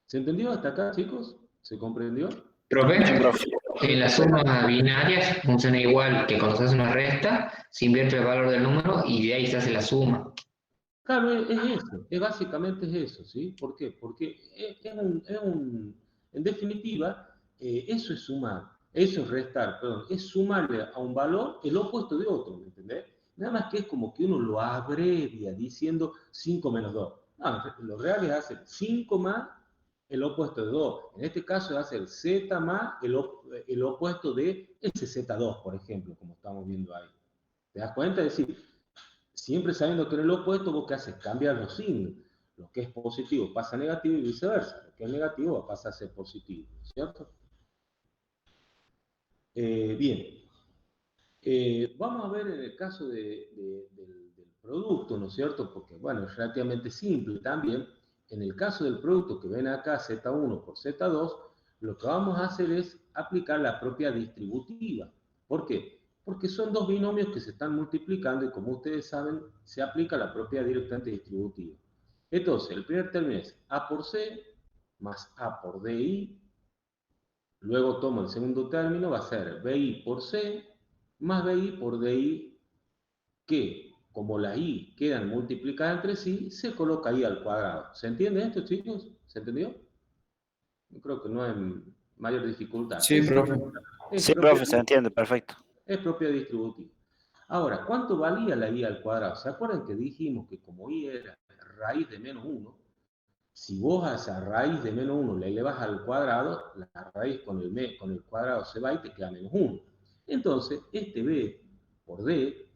¿Se entendió hasta acá, chicos? ¿Se comprendió? Profe, en las sumas binarias funciona igual que cuando se hace una resta, se invierte el valor del número y de ahí se hace la suma. Claro, es eso, básicamente es eso, ¿sí? ¿Por qué? Porque en definitiva, eso es sumar, eso es restar, perdón, es sumarle a un valor el opuesto de otro, ¿me entendés? Nada más que es como que uno lo abrevia diciendo 5 menos 2. No, lo real es hacer 5 más el opuesto de 2. En este caso es hacer Z más el opuesto de ese Z2, por ejemplo, como estamos viendo ahí. ¿Te das cuenta? Es decir, siempre sabiendo que en el opuesto vos qué haces, cambias los signos. Lo que es positivo pasa a negativo y viceversa. Lo que es negativo pasa a ser positivo, ¿cierto? Bien. Vamos a ver en el caso del producto, ¿no es cierto? Porque, bueno, es relativamente simple también. En el caso del producto que ven acá, Z1 por Z2, lo que vamos a hacer es aplicar la propia distributiva. ¿Por qué? Porque son dos binomios que se están multiplicando y como ustedes saben, se aplica la propiedad directamente distributiva. Entonces, el primer término es A por C más A por DI. Luego tomo el segundo término, va a ser BI por C más BI por DI, que como las I quedan multiplicadas entre sí, se coloca I al cuadrado. ¿Se entiende esto, chicos? ¿Se entendió? Yo creo que no hay mayor dificultad. Sí, profe. Sí, profe, se entiende, perfecto. Es propiedad distributiva. Ahora, ¿cuánto valía la I al cuadrado? ¿Se acuerdan que dijimos que como I era raíz de menos 1, si vos a esa raíz de menos 1 le elevas al cuadrado, la raíz con el cuadrado se va y te queda menos 1. Entonces, este B por D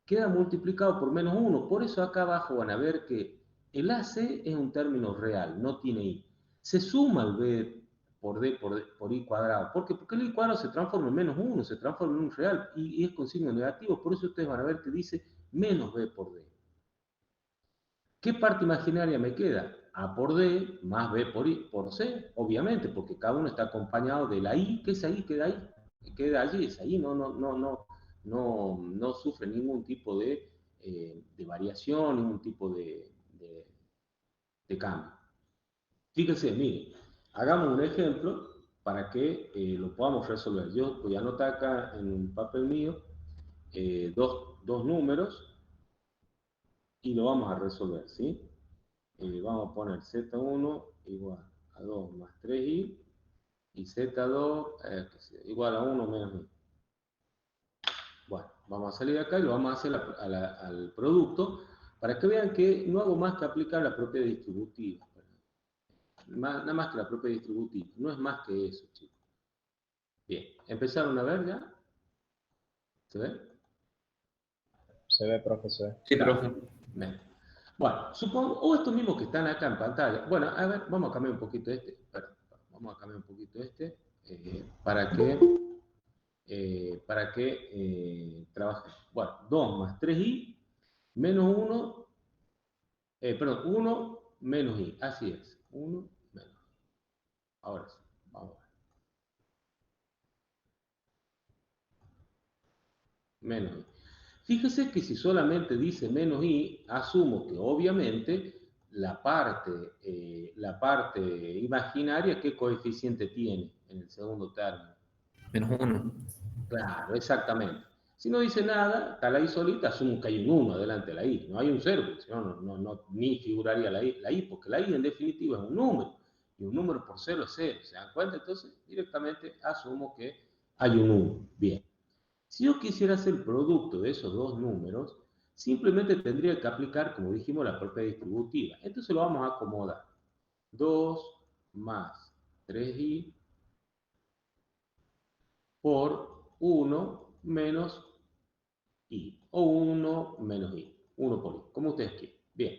queda multiplicado por menos 1. Por eso acá abajo van a ver que el AC es un término real, no tiene I. Se suma el B por D por I cuadrado. ¿Por qué? Porque el I cuadrado se transforma en menos 1, se transforma en un real y es con signo negativo. Por eso ustedes van a ver que dice menos B por D. ¿Qué parte imaginaria me queda? A por D más B por C, obviamente, porque cada uno está acompañado de la I, que esa I queda ahí, queda allí, esa I no sufre ningún tipo de variación, ningún tipo de cambio. Fíjense, miren, hagamos un ejemplo para que lo podamos resolver. Yo voy a anotar acá en un papel mío dos números y lo vamos a resolver, ¿sí? Vamos a poner Z1 igual a 2 más 3i y Z2 igual a 1 menos i. Bueno, vamos a salir de acá y lo vamos a hacer al producto para que vean que no hago más que aplicar la propiedad distributiva. Nada más que la propiedad distributiva. No es más que eso, chicos. Bien, ¿empezaron a ver ya? ¿Se ve? Se ve, profesor. Sí, profe. Bien. Bueno, supongo, o estos mismos que están acá en pantalla. Bueno, a ver, vamos a cambiar un poquito este. Perdón, vamos a cambiar un poquito este para que trabaje. Bueno, 2 más 3i menos 1, perdón, 1 menos i. Así es, 1 menos i. Ahora sí, vamos a ver. Menos i. Fíjese que si solamente dice menos i, asumo que obviamente la parte imaginaria, ¿qué coeficiente tiene en el segundo término? -1. Claro, exactamente. Si no dice nada, está la i solita, asumo que hay un 1 delante de la i. No hay un 0, porque si no, ni figuraría la i, porque la i en definitiva es un número. Y un número por 0 es 0. ¿Se dan cuenta? Entonces, directamente asumo que hay un 1. Bien. Si yo quisiera hacer el producto de esos dos números, simplemente tendría que aplicar, como dijimos, la propiedad distributiva. Entonces lo vamos a acomodar. 2 más 3i por 1 menos i. O 1 menos i. 1 por i. Como ustedes quieran. Bien.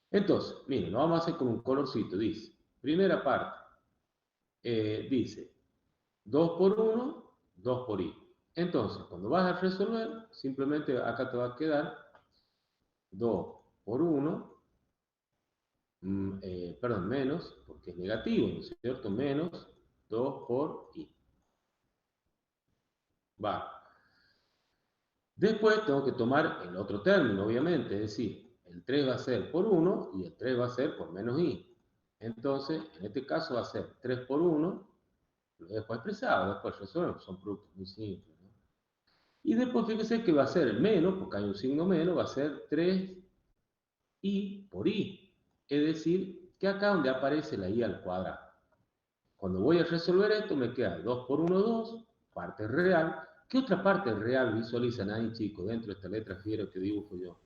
Entonces, miren, lo vamos a hacer con un colorcito. Dice, primera parte, dice 2 por 1, 2 por i. Entonces, cuando vas a resolver, simplemente acá te va a quedar 2 por 1, perdón, menos, porque es negativo, ¿no es cierto? Menos 2 por i. Va. Después tengo que tomar el otro término, obviamente, es decir, el 3 va a ser por 1 y el 3 va a ser por menos i. Entonces, en este caso va a ser 3 por 1, lo dejo expresado, después resolvemos, son productos muy simples. Y después fíjese que va a ser el menos, porque hay un signo menos, va a ser 3i por i. Es decir, que acá donde aparece la i al cuadrado. Cuando voy a resolver esto me queda 2 por 1, 2, parte real. ¿Qué otra parte real visualizan ahí, chicos, dentro de esta letra fiera que dibujo yo?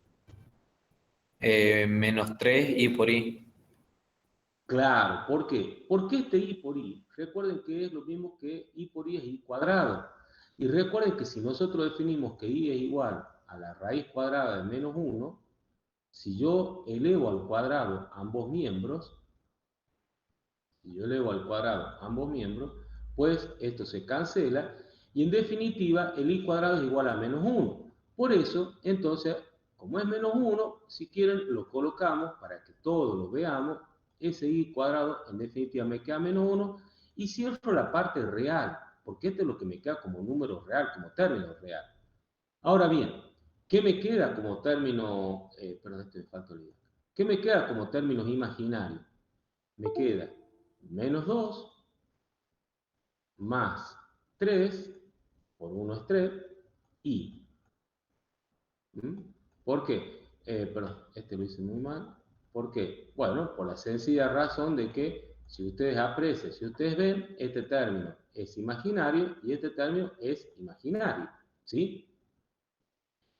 Menos 3i por i. Claro, ¿por qué? ¿Por qué este i por i? Recuerden que es lo mismo que i por i es i cuadrado. Y recuerden que si nosotros definimos que i es igual a la raíz cuadrada de menos 1, si yo elevo al cuadrado ambos miembros, pues esto se cancela y en definitiva el i cuadrado es igual a menos 1. Por eso, entonces, como es menos 1, si quieren lo colocamos para que todos lo veamos. Ese i cuadrado en definitiva me queda menos 1 y cierro la parte real, porque esto es lo que me queda como número real, como término real. Ahora bien, ¿qué me queda como término, ¿qué me queda como términos imaginarios? Me queda menos 2 más 3, por 1 es 3, y. ¿Por qué? Perdón, este lo hice muy mal. ¿Por qué? Bueno, por la sencilla razón de que si ustedes aprecian, si ustedes ven, este término es imaginario y este término es imaginario, ¿sí?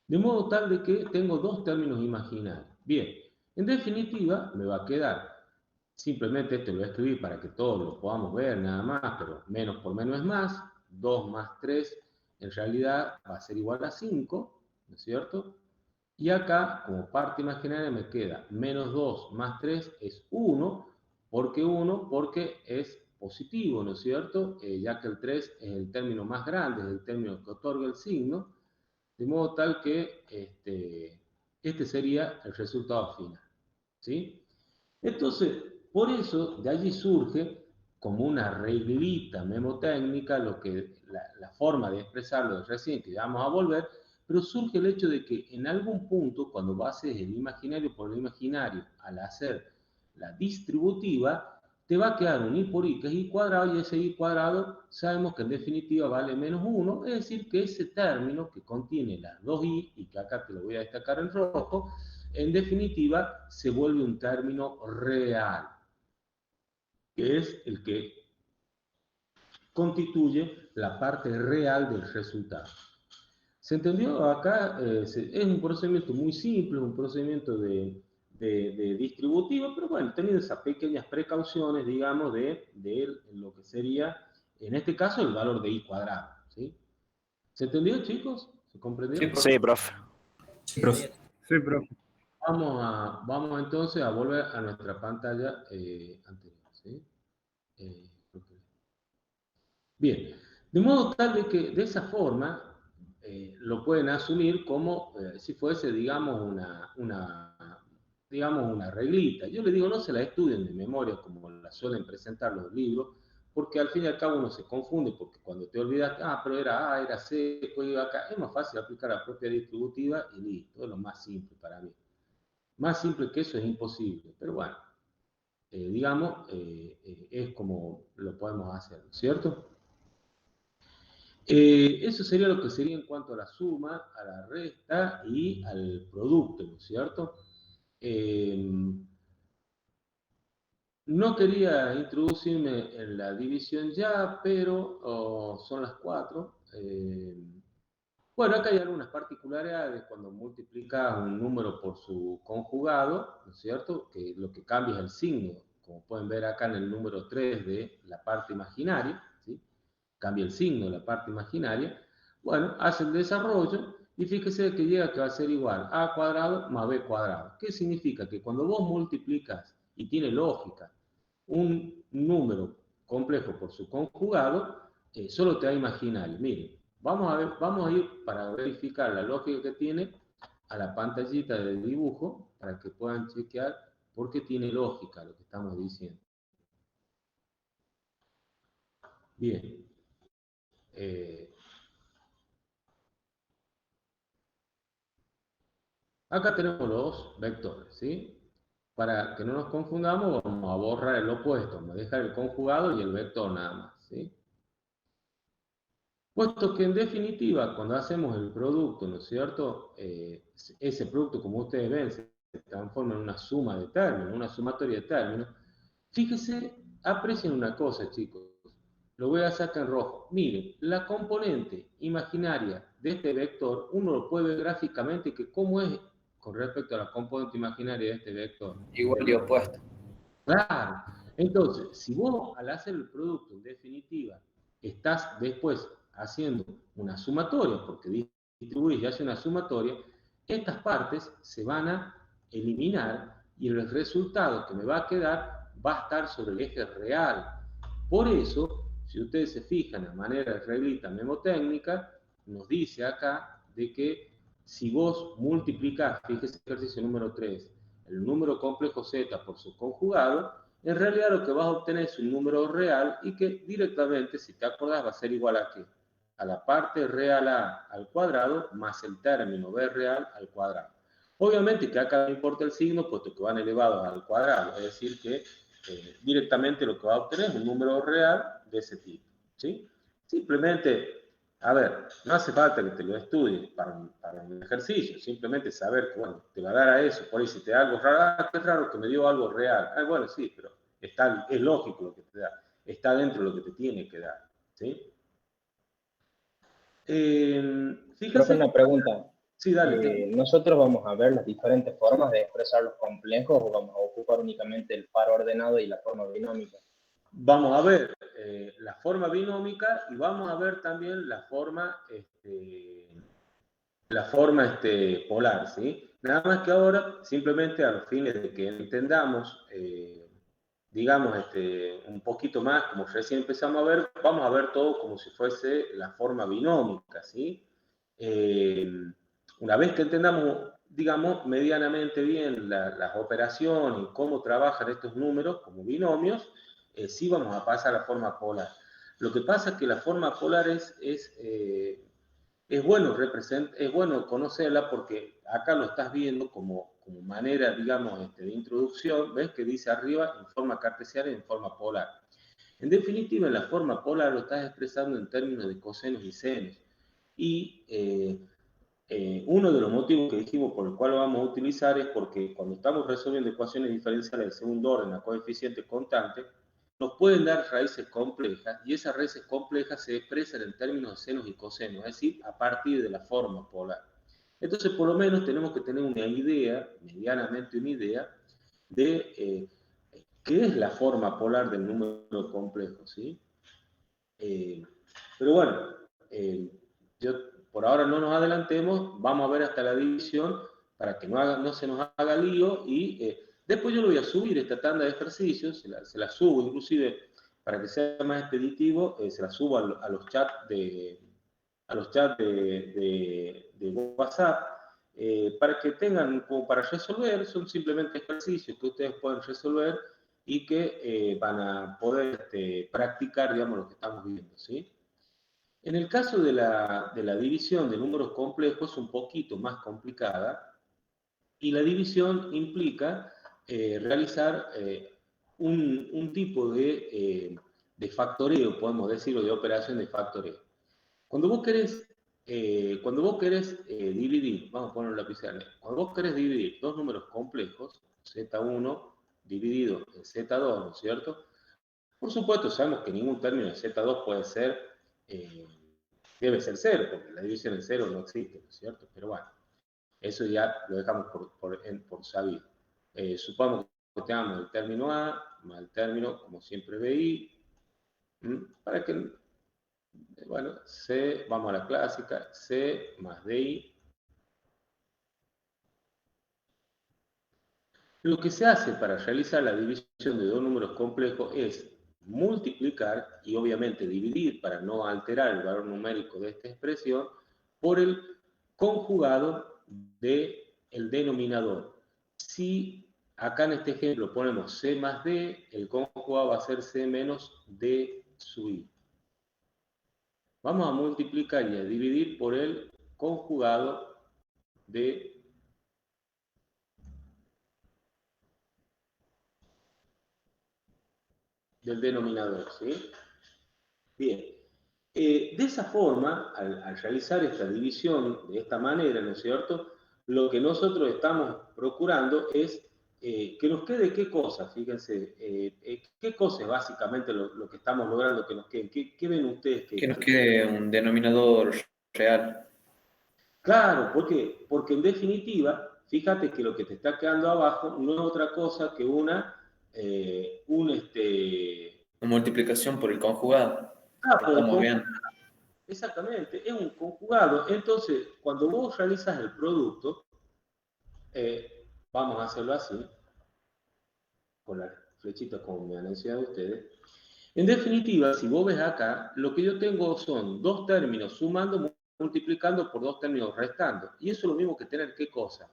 De modo tal de que tengo dos términos imaginarios. Bien, en definitiva me va a quedar, simplemente esto lo voy a escribir para que todos lo podamos ver nada más, pero menos por menos es más, 2 más 3 en realidad va a ser igual a 5, ¿no es cierto? Y acá, como parte imaginaria, me queda menos 2 más 3 es 1. ¿Por qué 1? Porque es positivo, ¿no es cierto? Ya que el 3 es el término más grande, es el término que otorga el signo, de modo tal que este sería el resultado final, ¿sí? Entonces, por eso, de allí surge como una reglita memotécnica, la forma de expresarlo de recién, que ya vamos a volver, pero surge el hecho de que en algún punto, cuando haces el imaginario por el imaginario, al hacer la distributiva, te va a quedar un I por I que es I cuadrado, y ese I cuadrado sabemos que en definitiva vale menos 1, es decir, que ese término que contiene las dos I, y que acá te lo voy a destacar en rojo, en definitiva se vuelve un término real, que es el que constituye la parte real del resultado. ¿Se entendió? Acá es un procedimiento muy simple, es un procedimiento de distributivo, pero bueno, teniendo esas pequeñas precauciones, digamos, de lo que sería, en este caso, el valor de I cuadrado, ¿sí? ¿Se entendió, chicos? ¿Se comprendió? Sí, profe. Sí, profe. Sí, profe. Vamos entonces a volver a nuestra pantalla anterior, ¿sí? Bien, de modo tal de que de esa forma lo pueden asumir como si fuese, digamos, una reglita. Yo les digo, no se la estudien de memoria como la suelen presentar los libros, porque al fin y al cabo uno se confunde, porque cuando te olvidas, pero era A, era C, después iba acá, es más fácil aplicar la propia distributiva y listo, es lo más simple para mí. Más simple que eso es imposible, pero bueno, digamos, es como lo podemos hacer, ¿cierto? Eso sería lo que sería en cuanto a la suma, a la resta y al producto, ¿no es cierto? No quería introducirme en la división ya, pero son las 4. Bueno, acá hay algunas particularidades cuando multiplicas un número por su conjugado, ¿no es cierto? Que lo que cambia es el signo, como pueden ver acá en el número 3 de la parte imaginaria, ¿sí? Cambia el signo de la parte imaginaria. Bueno, hace el desarrollo y fíjese que llega que va a ser igual a A cuadrado más B cuadrado. ¿Qué significa? Que cuando vos multiplicas, y tiene lógica, un número complejo por su conjugado, solo te da imaginario. Miren, vamos a ir para verificar la lógica que tiene a la pantallita de dibujo para que puedan chequear por qué tiene lógica lo que estamos diciendo. Bien. Acá tenemos los vectores, ¿sí? Para que no nos confundamos, vamos a borrar el opuesto, vamos a dejar el conjugado y el vector nada más, ¿sí? Puesto que en definitiva, cuando hacemos el producto, ¿no es cierto? Ese producto, como ustedes ven, se transforma en una suma de términos, una sumatoria de términos. Fíjense, aprecien una cosa, chicos. Lo voy a sacar en rojo. Miren, la componente imaginaria de este vector, uno lo puede ver gráficamente que cómo es con respecto a la componente imaginaria de este vector. Igual y opuesto. Claro. Entonces, si vos al hacer el producto, en definitiva, estás después haciendo una sumatoria, porque distribuís y haces una sumatoria, estas partes se van a eliminar y el resultado que me va a quedar va a estar sobre el eje real. Por eso, si ustedes se fijan a manera de reglita memotécnica, nos dice acá de que si vos multiplicás, fíjese ejercicio número 3, el número complejo z por su conjugado, en realidad lo que vas a obtener es un número real y que directamente, si te acordás, va a ser igual a ¿qué? A la parte real A al cuadrado más el término B real al cuadrado. Obviamente que acá no importa el signo, puesto que van elevados al cuadrado, es decir que directamente lo que va a obtener es un número real de ese tipo, ¿sí? Simplemente, a ver, no hace falta que te lo estudies para un ejercicio, simplemente saber que, bueno, te va a dar a eso, por ahí si te da algo raro, qué raro que me dio algo real, bueno, sí, pero es lógico lo que te da, está dentro de lo que te tiene que dar, ¿sí? Profe, una pregunta. Sí, dale. ¿Nosotros vamos a ver las diferentes formas de expresar los complejos o vamos a ocupar únicamente el par ordenado y la forma binómica? Vamos a ver la forma binómica y vamos a ver también la forma polar, ¿sí? Nada más que ahora, simplemente a los fines de que entendamos, digamos, un poquito más, como recién empezamos a ver, vamos a ver todo como si fuese la forma binómica, ¿sí? Una vez que entendamos, digamos, medianamente bien las operaciones y cómo trabajan estos números como binomios, sí vamos a pasar a la forma polar. Lo que pasa es que la forma polar es es bueno conocerla porque acá lo estás viendo como manera, digamos, de introducción. ¿Ves que dice arriba en forma cartesiana y en forma polar? En definitiva, en la forma polar lo estás expresando en términos de cosenos y senos. Y uno de los motivos que dijimos por el cual lo vamos a utilizar es porque cuando estamos resolviendo ecuaciones diferenciales de segundo orden a coeficiente constante, nos pueden dar raíces complejas y esas raíces complejas se expresan en términos de senos y cosenos, es decir, a partir de la forma polar. Entonces, por lo menos tenemos que tener una idea, medianamente una idea, de qué es la forma polar del número complejo, ¿sí? Pero bueno, por ahora no nos adelantemos, vamos a ver hasta la división para que no se nos haga lío y después yo lo voy a subir esta tanda de ejercicios, se la subo inclusive para que sea más expeditivo, se la subo a los chats de WhatsApp para que tengan como para resolver, son simplemente ejercicios que ustedes pueden resolver y que van a poder practicar, digamos, lo que estamos viendo, ¿sí? En el caso de la división de números complejos es un poquito más complicada y la división implica realizar un tipo de factoreo, podemos decirlo, de operación de factoreo. Cuando vos querés dividir, vamos a poner un lapicero, cuando vos querés dividir dos números complejos, Z1 dividido en Z2, ¿no es cierto? Por supuesto, sabemos que ningún término de Z2 puede ser, debe ser cero, porque la división en cero no existe, ¿no es cierto? Pero bueno, eso ya lo dejamos por sabido. Supongamos que tengamos el término A más el término, como siempre, BI, para que, bueno, C, vamos a la clásica, C más DI. Lo que se hace para realizar la división de dos números complejos es multiplicar y obviamente dividir para no alterar el valor numérico de esta expresión por el conjugado del denominador. Si acá en este ejemplo ponemos C más D, el conjugado va a ser C menos D sub I. Vamos a multiplicar y a dividir por el conjugado del denominador, ¿sí? Bien. De esa forma, al realizar esta división de esta manera, ¿no es cierto? Lo que nosotros estamos procurando es que nos quede qué cosa, fíjense, qué cosa es básicamente lo que estamos logrando que nos quede. ¿Qué ven ustedes? Que nos quede un denominador real. Claro, ¿por qué? Porque en definitiva, fíjate que lo que te está quedando abajo no es otra cosa que una multiplicación por el conjugado. Estamos bien. Exactamente, es un conjugado. Entonces, cuando vos realizas el producto, vamos a hacerlo así, con las flechitas como me han enseñado ustedes. En definitiva, si vos ves acá, lo que yo tengo son dos términos sumando, multiplicando por dos términos restando. Y eso es lo mismo que tener, ¿qué cosa?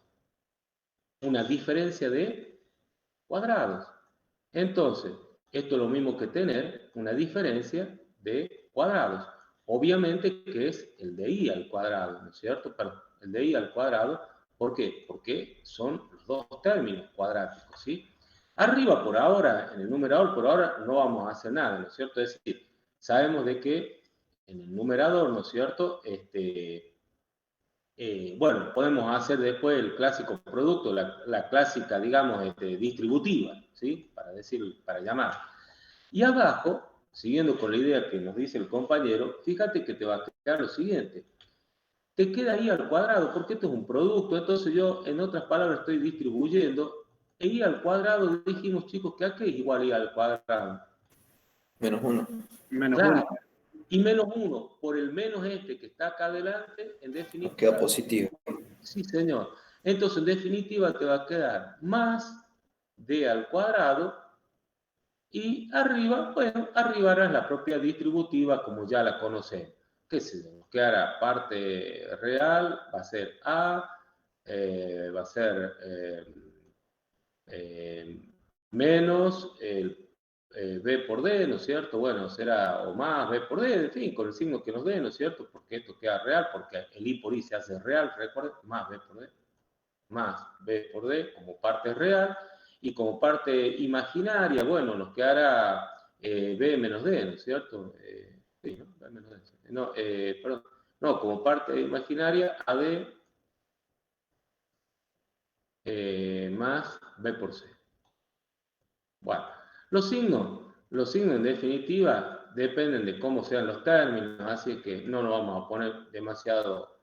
Una diferencia de cuadrados. Entonces, esto es lo mismo que tener una diferencia de cuadrados. Obviamente que es el de i al cuadrado, ¿no es cierto? Perdón, el de i al cuadrado. ¿Por qué? Porque son los dos términos cuadráticos, ¿sí? Arriba, por ahora, en el numerador, por ahora, no vamos a hacer nada, ¿no es cierto? Es decir, sabemos de que en el numerador, ¿no es cierto? Bueno, podemos hacer después el clásico producto, la clásica, digamos, distributiva, ¿sí? Para llamar. Y abajo, siguiendo con la idea que nos dice el compañero, fíjate que te va a quedar lo siguiente. Te queda i al cuadrado, porque esto es un producto, entonces yo, en otras palabras, estoy distribuyendo. E i al cuadrado, dijimos, chicos, que aquí es igual a i al cuadrado. Menos 1. Menos Claro. 1. Y menos 1, por el menos que está acá adelante, en definitiva... Nos queda positivo. Sí, señor. Entonces, en definitiva, te va a quedar más d al cuadrado y arriba, bueno, arriba harás la propia distributiva como ya la conocemos. ¿Qué se nos quedará? Parte real va a ser a, va a ser menos el B por D, ¿no es cierto? Bueno, será o más B por D, en fin, con el signo que nos dé, ¿no es cierto? Porque esto queda real, porque el I por I se hace real, recuerden, más B por D, más B por D como parte real, y como parte imaginaria, bueno, nos quedará B menos D, ¿no es cierto? Sí, ¿no? B menos D. No, perdón, no, como parte imaginaria, AD más B por C. Bueno, los signos en definitiva dependen de cómo sean los términos, así que no nos vamos a poner demasiado,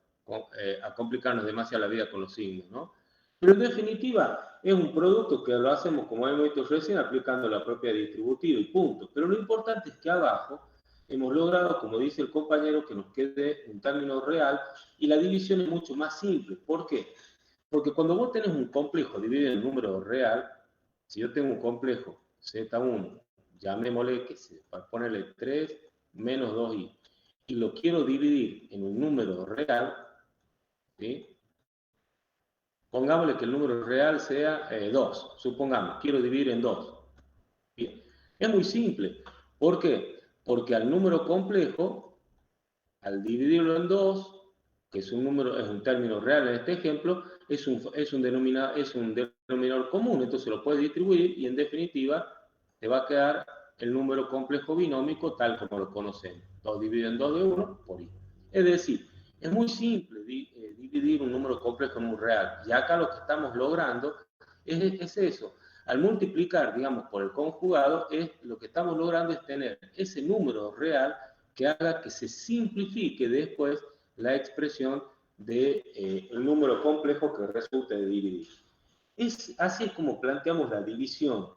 a complicarnos demasiado la vida con los signos, ¿no? Pero en definitiva es un producto que lo hacemos, como hemos visto recién, aplicando la propia distributiva y punto. Pero lo importante es que abajo hemos logrado, como dice el compañero, que nos quede un término real y la división es mucho más simple. ¿Por qué? Porque cuando vos tenés un complejo dividido en número real, si yo tengo un complejo Z1, llamémosle que se va a ponerle 3 menos 2i, y lo quiero dividir en un número real, ¿sí? Pongámosle que el número real sea 2, supongamos, quiero dividir en 2. Bien, es muy simple. ¿Por qué? Porque al número complejo, al dividirlo en 2, que es un número, es un término real en este ejemplo, es un denominador común, entonces lo puedes distribuir y en definitiva te va a quedar el número complejo binómico tal como lo conocemos. 2 dividido en 2 de 1 por i. Es decir, es muy simple dividir un número complejo en un real. Y acá lo que estamos logrando es eso. Al multiplicar, digamos, por el conjugado, lo que estamos logrando es tener ese número real que haga que se simplifique después la expresión del número complejo que resulte de dividir. Así es como planteamos la división.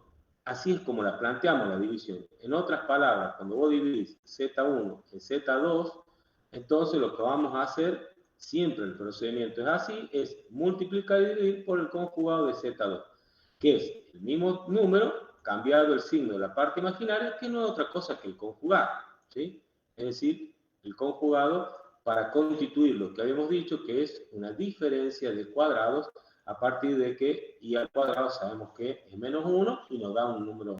Así es como la planteamos la división. En otras palabras, cuando vos dividís Z1 en Z2, entonces lo que vamos a hacer, siempre el procedimiento es así, es multiplicar y dividir por el conjugado de Z2, que es el mismo número, cambiado el signo de la parte imaginaria, que no es otra cosa que el conjugado, ¿sí? Es decir, el conjugado para constituir lo que habíamos dicho, que es una diferencia de cuadrados a partir de que i al cuadrado sabemos que es menos 1 y nos da un número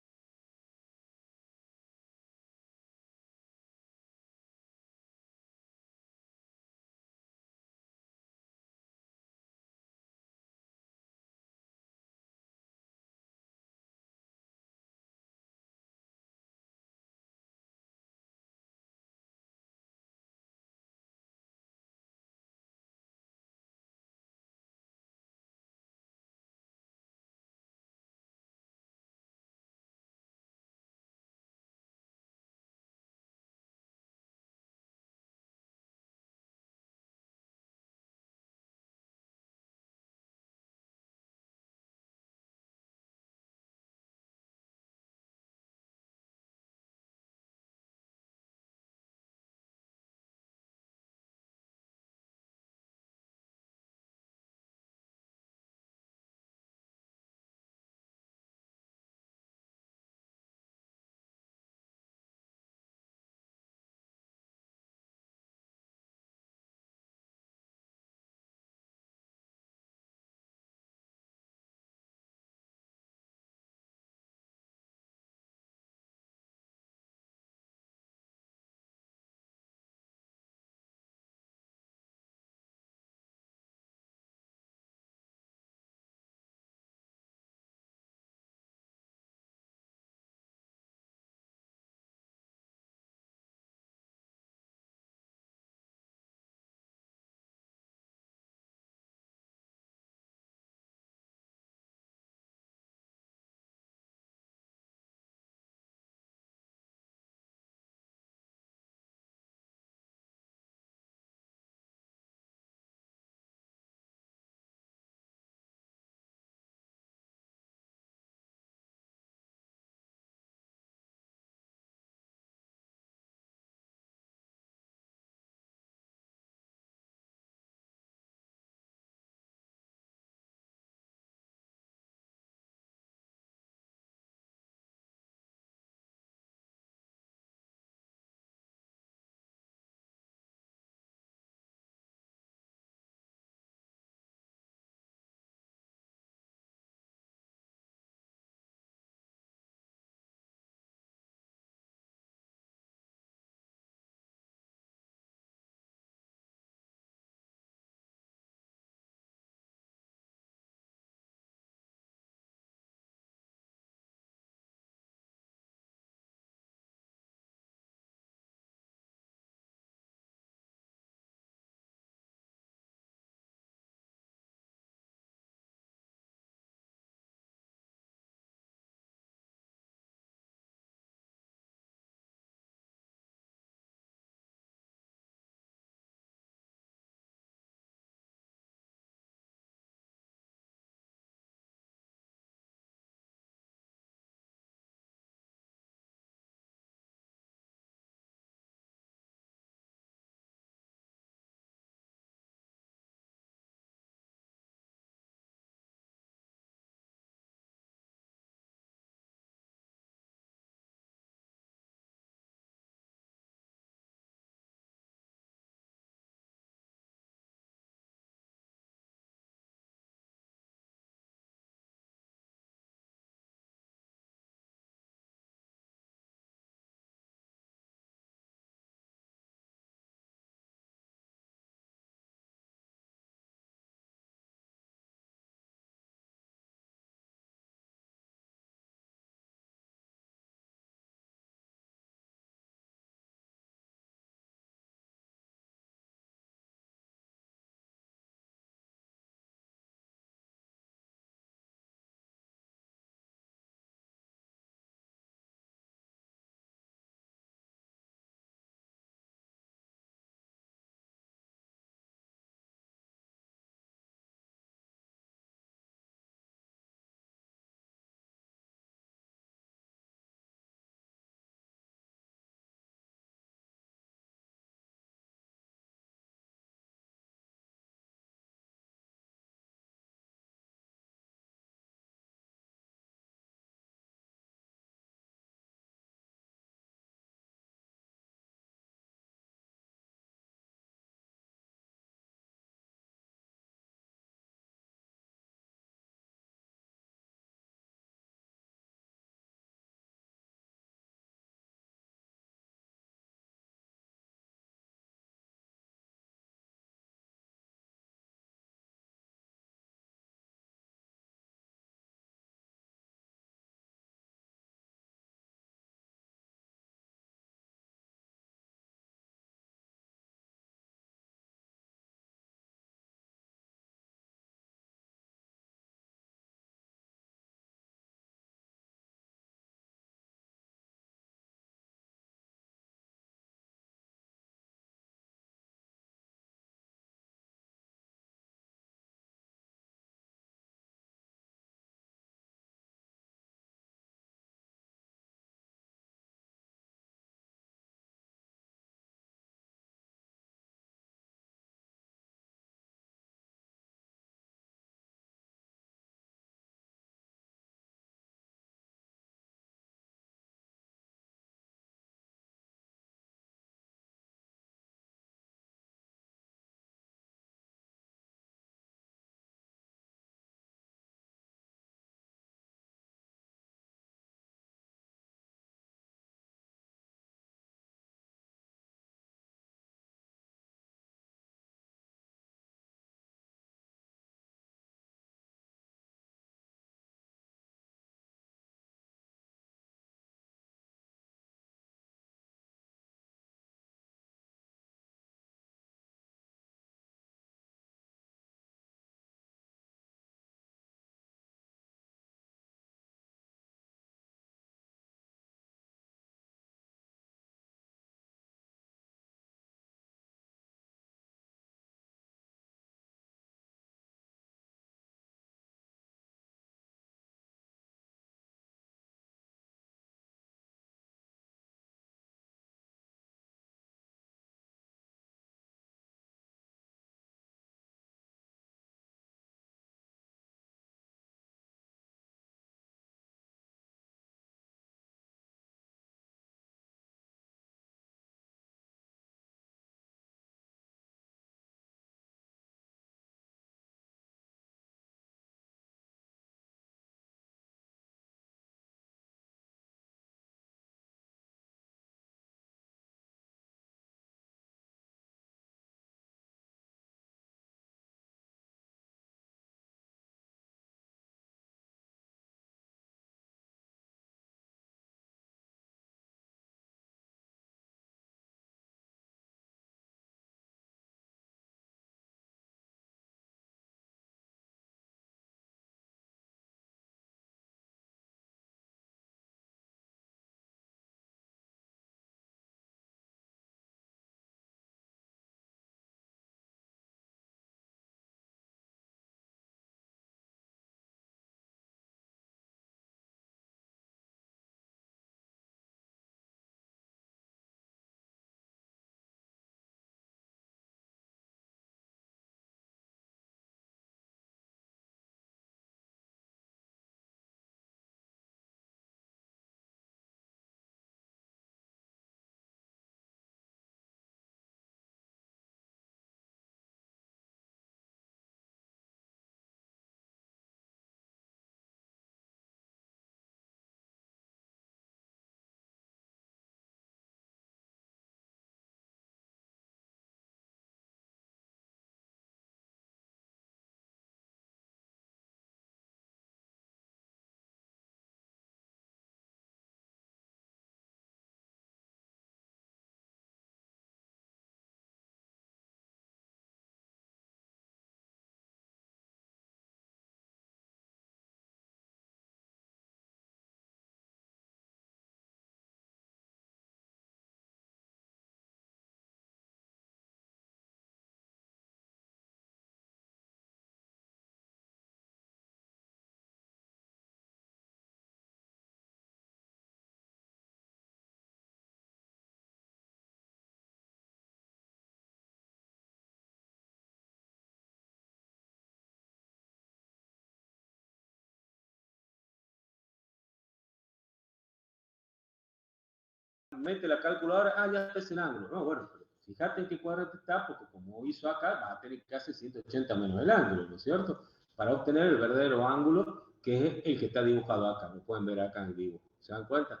mete la calculadora, ya está ese ángulo. No, bueno, pero fíjate en qué cuadrante está, porque como hizo acá, va a tener que hacer 180 menos el ángulo, ¿no es cierto? Para obtener el verdadero ángulo, que es el que está dibujado acá. Lo pueden ver acá en el dibujo. ¿Se dan cuenta?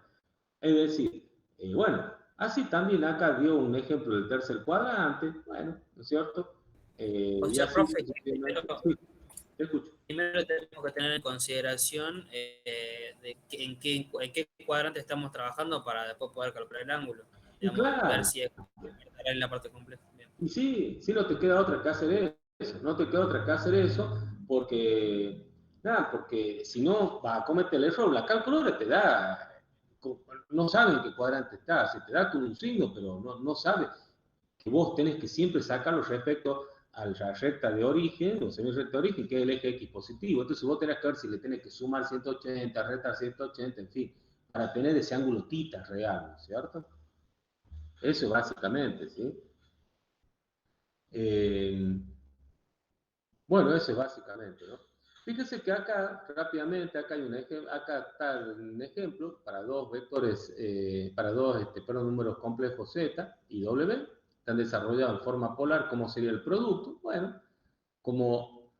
Es decir, bueno, así también acá dio un ejemplo del tercer cuadrante, bueno, ¿no es cierto? O sea, profe, sí, te escucho. primero tenemos que tener en consideración en qué cuadrante estamos trabajando para después poder calcular el ángulo. Digamos, Claro. ver si estará en la parte compleja. Bien. Y sí, no te queda otra que hacer eso, no te queda otra que hacer eso, porque, nada, porque si no, va a cometer el error, la calculadora te da, no sabe en qué cuadrante está, se te da con un signo, pero no sabe que vos tenés que siempre sacarlo respecto a la recta de origen, o semirrecta de origen, que es el eje X positivo. Entonces vos tenés que ver si le tenés que sumar 180, restar 180, en fin, para tener ese ángulo tita real, ¿no es cierto? Eso básicamente, ¿sí? Bueno, eso es básicamente, ¿no? Fíjense que acá, rápidamente, acá está un ejemplo para dos vectores, números complejos Z y W, están desarrollados en forma polar. ¿Cómo sería el producto? Bueno, como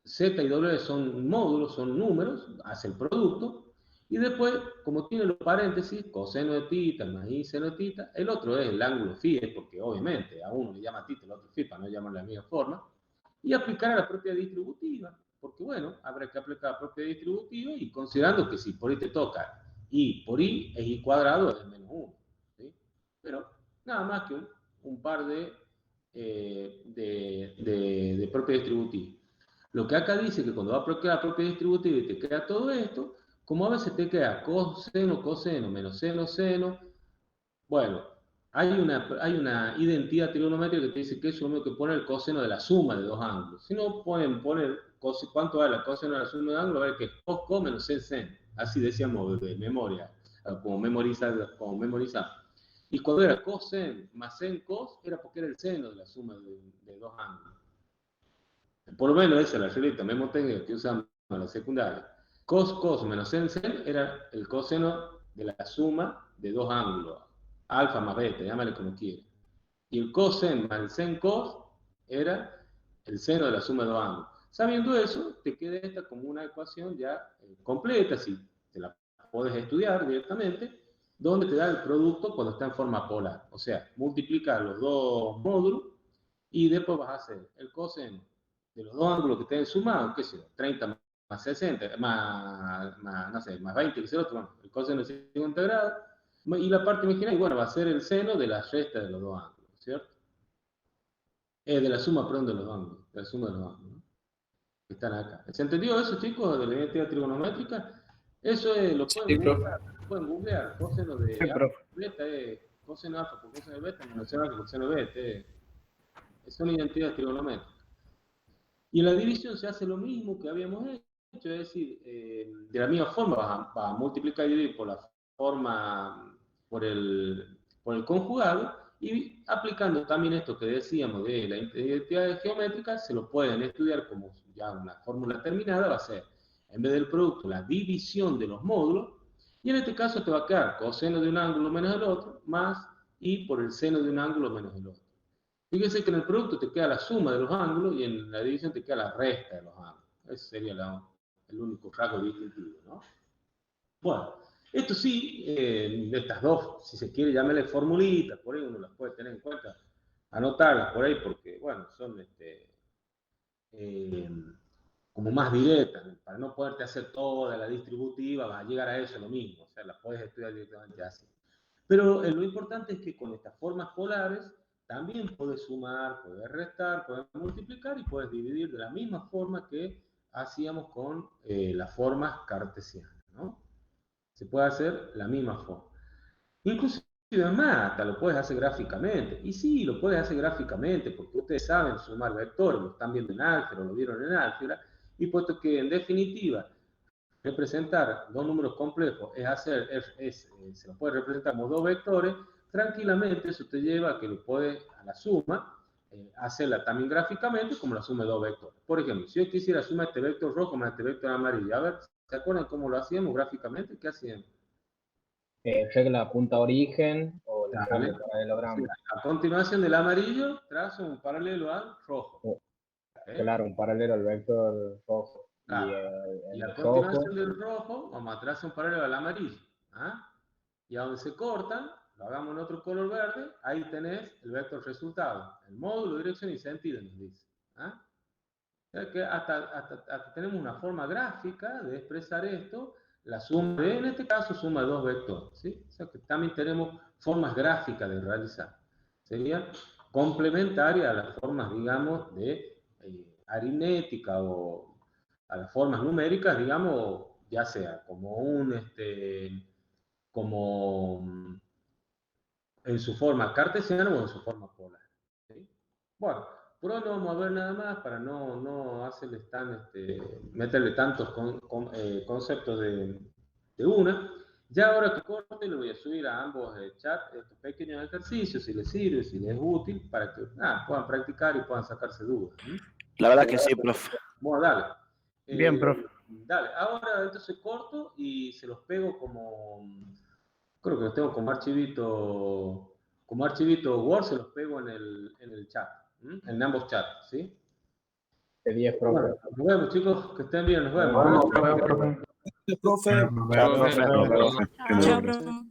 Z y W son módulos, son números, hace el producto, y después, como tiene los paréntesis, coseno de tita más y seno de tita, el otro es el ángulo phi, porque obviamente a uno le llama tita, al otro phi, para no llamarlo de la misma forma, y aplicar a la propiedad distributiva, porque bueno, habrá que aplicar la propiedad distributiva y considerando que si por i te toca y por i es i cuadrado, es menos 1, ¿sí? Pero nada más que un par de propiedad distributiva. Lo que acá dice que cuando va a aplicar la propiedad distributiva y te queda todo esto, como a veces te queda coseno, coseno, menos seno, seno, bueno, hay una identidad trigonométrica que te dice que eso es lo mismo que poner el coseno de la suma de dos ángulos. Si no, pueden poner cuánto vale la coseno de la suma de ángulos, a ver que es cos menos sen. Así decíamos de memoria, como memorizar. Y cuando era cosen más sen cos, era porque era el seno de la suma de dos ángulos. Por lo menos esa es la reglita memotécnica que usamos en la secundaria. Cos menos sen era el coseno de la suma de dos ángulos. Alfa más beta, llámale como quieras. Y el cosen más el sen cos era el seno de la suma de dos ángulos. Sabiendo eso, te queda esta como una ecuación ya completa, si te la puedes estudiar directamente, donde te da el producto cuando está en forma polar. O sea, multiplicar los dos módulos y después vas a hacer el coseno de los dos ángulos que estén sumados, qué sé yo, 30 más 60, no sé, más 20, que sea otro, bueno, el coseno de 50 grados, y la parte imaginaria, bueno, va a ser el seno de la resta de los dos ángulos, ¿cierto? De la suma, perdón, de los dos ángulos, de la suma de los ángulos, ¿no? Que están acá. ¿Se entendió eso, chicos, de la identidad trigonométrica? Eso es, lo pueden googlear, coseno de alfa, beta, coseno alfa por coseno de beta, menos seno alfa por coseno de beta, son identidades trigonométricas. Y en la división se hace lo mismo que habíamos hecho, es decir, de la misma forma vas a multiplicar y dividir por la forma, por el conjugado, y aplicando también esto que decíamos de la identidad geométrica, se lo pueden estudiar como ya una fórmula terminada, va a ser, en vez del producto, la división de los módulos, y en este caso te va a quedar coseno de un ángulo menos el otro, más y por el seno de un ángulo menos el otro. Fíjense que en el producto te queda la suma de los ángulos y en la división te queda la resta de los ángulos. Ese sería el único rasgo distintivo, ¿no? Bueno, esto sí, de estas dos, si se quiere llamarle formulitas, por ahí uno las puede tener en cuenta, anotarlas por ahí porque, bueno, son como más directas, ¿no? Para no poderte hacer toda la distributiva, vas a llegar a eso lo mismo, o sea, las puedes estudiar directamente así. Pero lo importante es que con estas formas polares también puedes sumar, puedes restar, puedes multiplicar y puedes dividir de la misma forma que hacíamos con las formas cartesianas, ¿no? Se puede hacer la misma forma. Inclusive más, lo puedes hacer gráficamente. Y sí, lo puedes hacer gráficamente porque ustedes saben sumar vectores, lo están viendo en álgebra, lo vieron en álgebra, y puesto que en definitiva representar dos números complejos se lo puede representar como dos vectores, tranquilamente eso te lleva a que lo puedes, a la suma, hacerla también gráficamente como la suma de dos vectores. Por ejemplo, si yo quisiera sumar este vector rojo más este vector amarillo, a ver, ¿se acuerdan cómo lo hacíamos gráficamente? ¿Qué hacíamos? regla punta origen o la Dale. regla paralelogramo. A continuación del amarillo, trazo un paralelo al rojo. Claro, un paralelo al vector rojo. Claro. Y Y a el continuación rojo, del rojo, vamos a trazar un paralelo al amarillo. ¿Ah? Y a donde se cortan, lo hagamos en otro color verde, ahí tenés el vector resultado. El módulo, dirección y sentido nos dice. ¿Ah? O sea que hasta tenemos una forma gráfica de expresar esto, la suma de, en este caso, suma de dos vectores. ¿Sí? O sea que también tenemos formas gráficas de realizar. Sería complementaria a las formas, digamos, de aritmética o a las formas numéricas, digamos, ya sea como como en su forma cartesiana o en su forma polar. ¿Sí? Bueno, por hoy no vamos a ver nada más para no hacerles meterle tantos conceptos de una. Ya ahora que corte, le voy a subir a ambos chats estos pequeños ejercicios, si les sirve, si les es útil, para que puedan practicar y puedan sacarse dudas. La verdad que sí, profe. Bueno, dale. Bien, profe. Dale, ahora entonces corto y se los pego creo que los tengo como archivito Word, se los pego en el chat, en ambos chats, ¿sí? de 10, profe. Bueno, nos vemos, chicos, que estén bien, nos vemos. Nos vemos, profe. Chao, profe. Profe. Chao, profe.